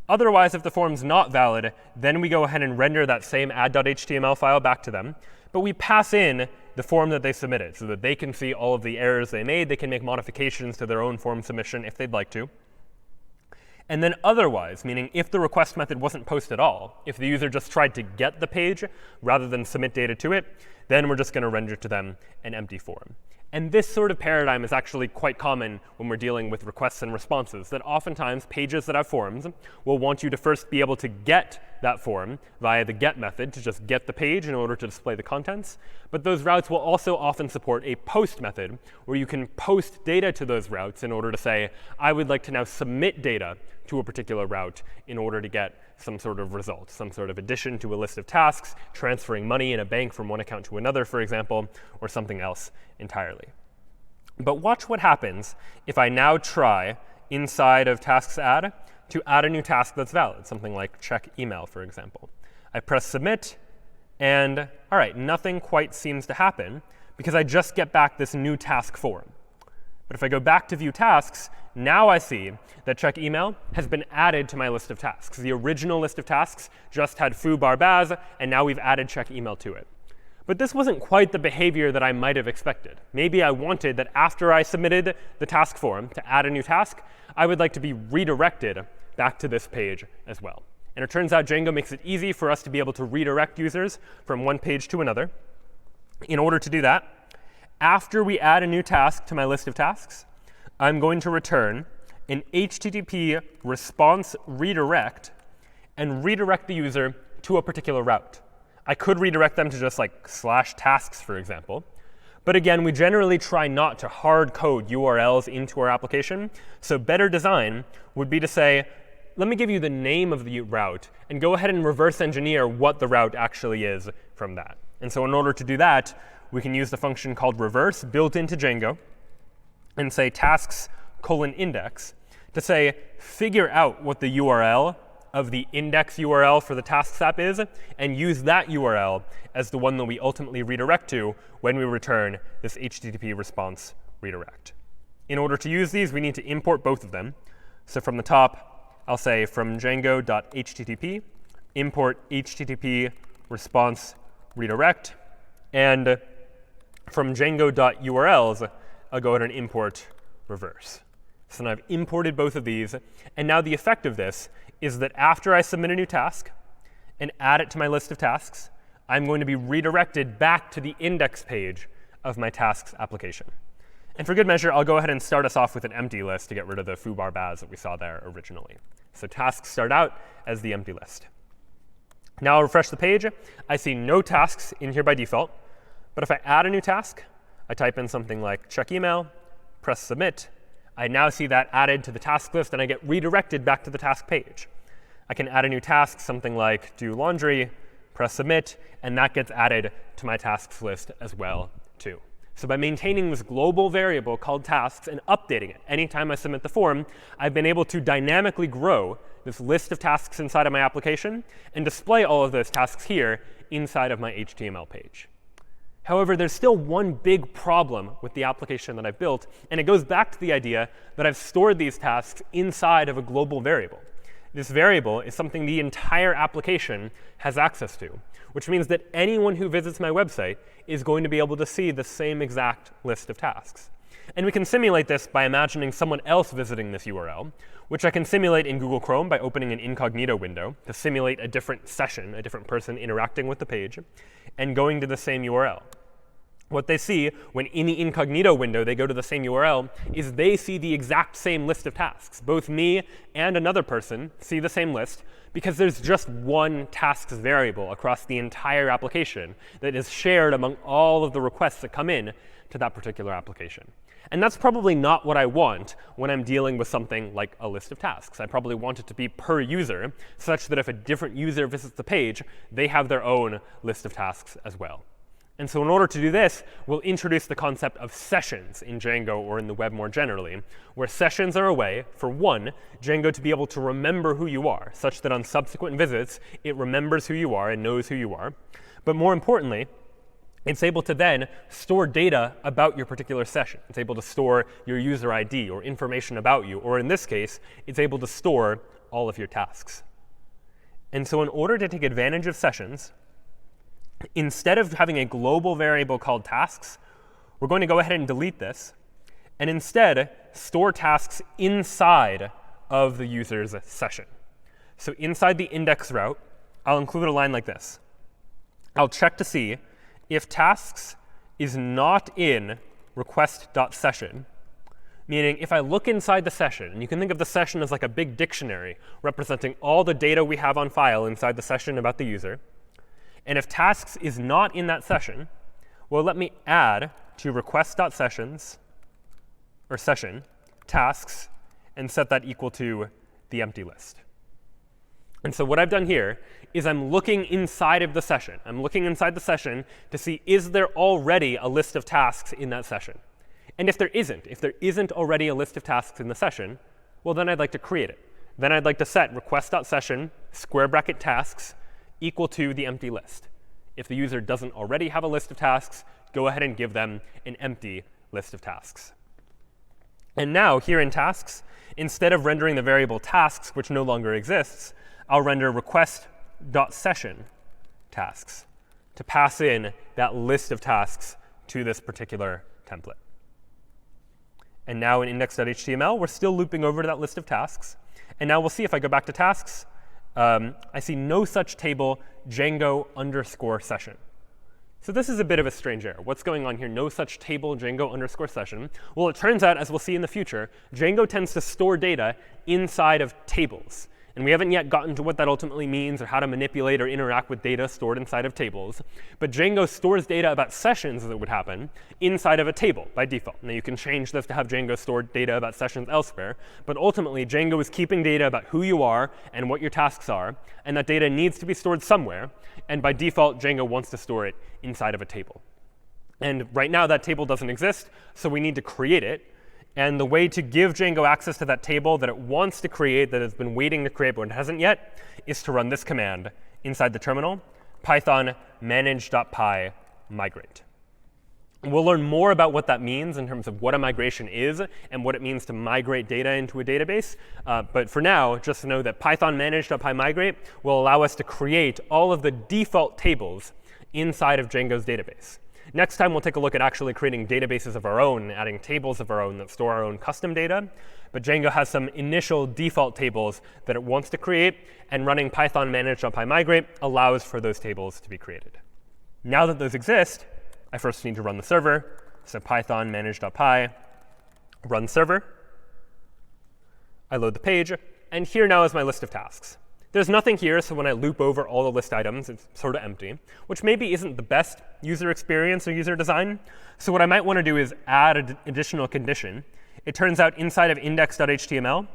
Otherwise, if the form's not valid, then we go ahead and render that same add.html file back to them. But we pass in the form that they submitted so that they can see all of the errors they made. They can make modifications to their own form submission if they'd like to. And then otherwise, meaning if the request method wasn't post at all, if the user just tried to get the page rather than submit data to it, then we're just going to render to them an empty form. And this sort of paradigm is actually quite common when we're dealing with requests and responses, that oftentimes pages that have forms will want you to first be able to get that form via the get method to just get the page in order to display the contents. But those routes will also often support a post method where you can post data to those routes in order to say, I would like to now submit data to a particular route in order to get some sort of result, some sort of addition to a list of tasks, transferring money in a bank from one account to another, for example, or something else entirely. But watch what happens if I now try, inside of tasks add, to add a new task that's valid, something like check email, for example. I press submit, and all right, nothing quite seems to happen because I just get back this new task form. But if I go back to view tasks, now I see that check email has been added to my list of tasks. The original list of tasks just had foo bar baz, and now we've added check email to it. But this wasn't quite the behavior that I might have expected. Maybe I wanted that after I submitted the task form to add a new task, I would like to be redirected back to this page as well. And it turns out Django makes it easy for us to be able to redirect users from one page to another. In order to do that, after we add a new task to my list of tasks, I'm going to return an HTTP response redirect and redirect the user to a particular route. I could redirect them to just like /tasks, for example. But again, we generally try not to hard code URLs into our application. So better design would be to say, let me give you the name of the route and go ahead and reverse engineer what the route actually is from that. And so in order to do that, we can use the function called reverse built into Django and say tasks:\index to say figure out what the URL of the index URL for the tasks app is, and use that URL as the one that we ultimately redirect to when we return this HTTP response redirect. In order to use these, we need to import both of them. So from the top, I'll say from django.http, import HTTP response redirect. And from django.urls, I'll go ahead and import reverse. So now I've imported both of these. And now the effect of this is that after I submit a new task and add it to my list of tasks, I'm going to be redirected back to the index page of my tasks application. And for good measure, I'll go ahead and start us off with an empty list to get rid of the foobar baz that we saw there originally. So tasks start out as the empty list. Now I'll refresh the page. I see no tasks in here by default. But if I add a new task, I type in something like check email, press submit. I now see that added to the task list, and I get redirected back to the task page. I can add a new task, something like do laundry, press submit, and that gets added to my tasks list as well, too. So by maintaining this global variable called tasks and updating it anytime I submit the form, I've been able to dynamically grow this list of tasks inside of my application and display all of those tasks here inside of my HTML page. However, there's still one big problem with the application that I've built, and it goes back to the idea that I've stored these tasks inside of a global variable. This variable is something the entire application has access to, which means that anyone who visits my website is going to be able to see the same exact list of tasks. And we can simulate this by imagining someone else visiting this URL, which I can simulate in Google Chrome by opening an incognito window to simulate a different session, a different person interacting with the page, and going to the same URL. What they see when in the incognito window they go to the same URL is they see the exact same list of tasks. Both me and another person see the same list because there's just one tasks variable across the entire application that is shared among all of the requests that come in to that particular application. And that's probably not what I want when I'm dealing with something like a list of tasks. I probably want it to be per user, such that if a different user visits the page, they have their own list of tasks as well. And so in order to do this, we'll introduce the concept of sessions in Django or in the web more generally, where sessions are a way, for one, Django to be able to remember who you are, such that on subsequent visits, it remembers who you are and knows who you are. But more importantly, it's able to then store data about your particular session. It's able to store your user ID or information about you, or in this case, it's able to store all of your tasks. And so in order to take advantage of sessions, instead of having a global variable called tasks, we're going to go ahead and delete this, and instead store tasks inside of the user's session. So inside the index route, I'll include a line like this. I'll check to see if tasks is not in request.session, meaning if I look inside the session, and you can think of the session as like a big dictionary representing all the data we have on file inside the session about the user. And if tasks is not in that session, well, let me add to request.sessions, or session, tasks, and set that equal to the empty list. And so what I've done here is I'm looking inside of the session. I'm looking inside the session to see, is there already a list of tasks in that session? And if there isn't already a list of tasks in the session, well, then I'd like to create it. Then I'd like to set request.session, square bracket tasks, equal to the empty list. If the user doesn't already have a list of tasks, go ahead and give them an empty list of tasks. And now, here in tasks, instead of rendering the variable tasks, which no longer exists, I'll render request.session tasks to pass in that list of tasks to this particular template. And now in index.html, we're still looping over to that list of tasks. And now we'll see if I go back to tasks, I see no such table Django_session. So this is a bit of a strange error. What's going on here? No such table Django_session. Well, it turns out, as we'll see in the future, Django tends to store data inside of tables. And we haven't yet gotten to what that ultimately means or how to manipulate or interact with data stored inside of tables. But Django stores data about sessions that would happen inside of a table by default. Now, you can change this to have Django store data about sessions elsewhere. But ultimately, Django is keeping data about who you are and what your tasks are. And that data needs to be stored somewhere. And by default, Django wants to store it inside of a table. And right now, that table doesn't exist. So we need to create it. And the way to give Django access to that table that it wants to create, that it's been waiting to create but it hasn't yet, is to run this command inside the terminal, python manage.py migrate. We'll learn more about what that means in terms of what a migration is and what it means to migrate data into a database. But for now, just know that python manage.py migrate will allow us to create all of the default tables inside of Django's database. Next time, we'll take a look at actually creating databases of our own, adding tables of our own that store our own custom data. But Django has some initial default tables that it wants to create, and running python manage.py migrate allows for those tables to be created. Now that those exist, I first need to run the server. So python manage.py run server. I load the page. And here now is my list of tasks. There's nothing here, so when I loop over all the list items, it's sort of empty, which maybe isn't the best user experience or user design. So what I might want to do is add an additional condition. It turns out inside of index.html,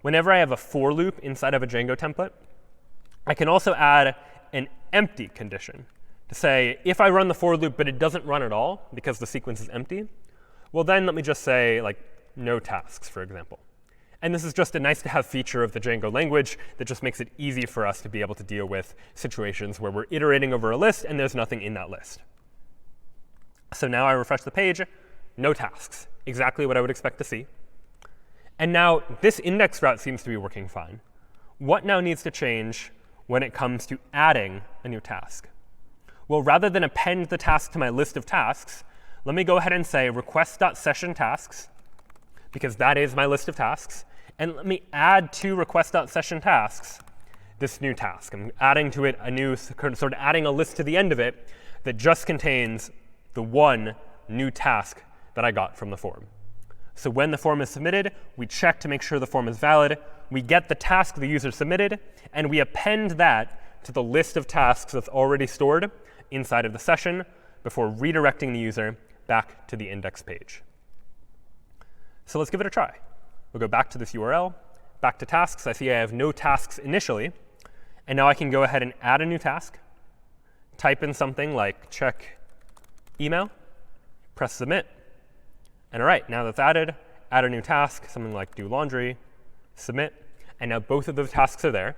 whenever I have a for loop inside of a Django template, I can also add an empty condition to say, if I run the for loop, but it doesn't run at all because the sequence is empty, well, then let me just say, like, no tasks, for example. And this is just a nice-to-have feature of the Django language that just makes it easy for us to be able to deal with situations where we're iterating over a list and there's nothing in that list. So now I refresh the page, no tasks, exactly what I would expect to see. And now this index route seems to be working fine. What now needs to change when it comes to adding a new task? Well, rather than append the task to my list of tasks, let me go ahead and say request.sessionTasks, because that is my list of tasks. And let me add to request.sessionTasks this new task. I'm adding to it a new, sort of adding a list to the end of it that just contains the one new task that I got from the form. So when the form is submitted, we check to make sure the form is valid. We get the task the user submitted, and we append that to the list of tasks that's already stored inside of the session before redirecting the user back to the index page. So let's give it a try. We'll go back to this URL, back to tasks. I see I have no tasks initially. And now I can go ahead and add a new task, type in something like check email, press submit. And all right, now that's added, add a new task, something like do laundry, submit. And now both of those tasks are there.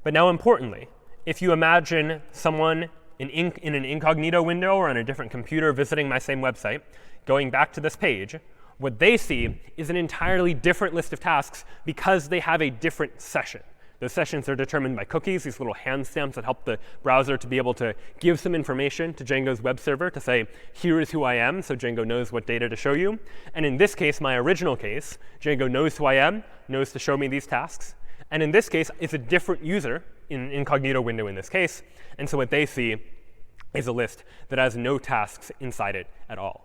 But now importantly, if you imagine someone in an incognito window or on a different computer visiting my same website, going back to this page, what they see is an entirely different list of tasks because they have a different session. Those sessions are determined by cookies, these little hand stamps that help the browser to be able to give some information to Django's web server to say, here is who I am, so Django knows what data to show you. And in this case, my original case, Django knows who I am, knows to show me these tasks. And in this case, it's a different user in an incognito window in this case. And so what they see is a list that has no tasks inside it at all.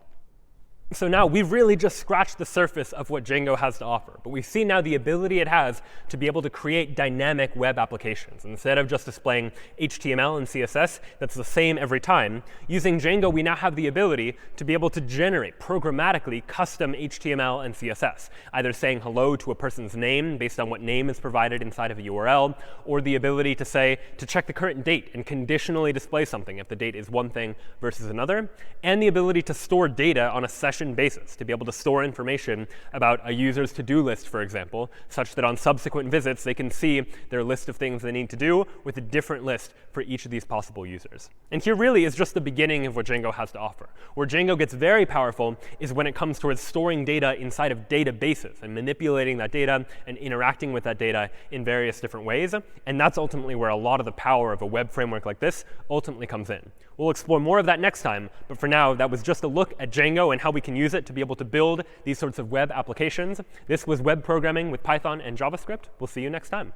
So now we've really just scratched the surface of what Django has to offer. But we see now the ability it has to be able to create dynamic web applications. Instead of just displaying HTML and CSS that's the same every time, using Django, we now have the ability to be able to generate programmatically custom HTML and CSS, either saying hello to a person's name based on what name is provided inside of a URL, or the ability to say to check the current date and conditionally display something if the date is one thing versus another, and the ability to store data on a session basis, to be able to store information about a user's to-do list, for example, such that on subsequent visits they can see their list of things they need to do with a different list for each of these possible users. And here really is just the beginning of what Django has to offer. Where Django gets very powerful is when it comes towards storing data inside of databases and manipulating that data and interacting with that data in various different ways. And that's ultimately where a lot of the power of a web framework like this ultimately comes in. We'll explore more of that next time. But for now, that was just a look at Django and how we can use it to be able to build these sorts of web applications. This was web programming with Python and JavaScript. We'll see you next time.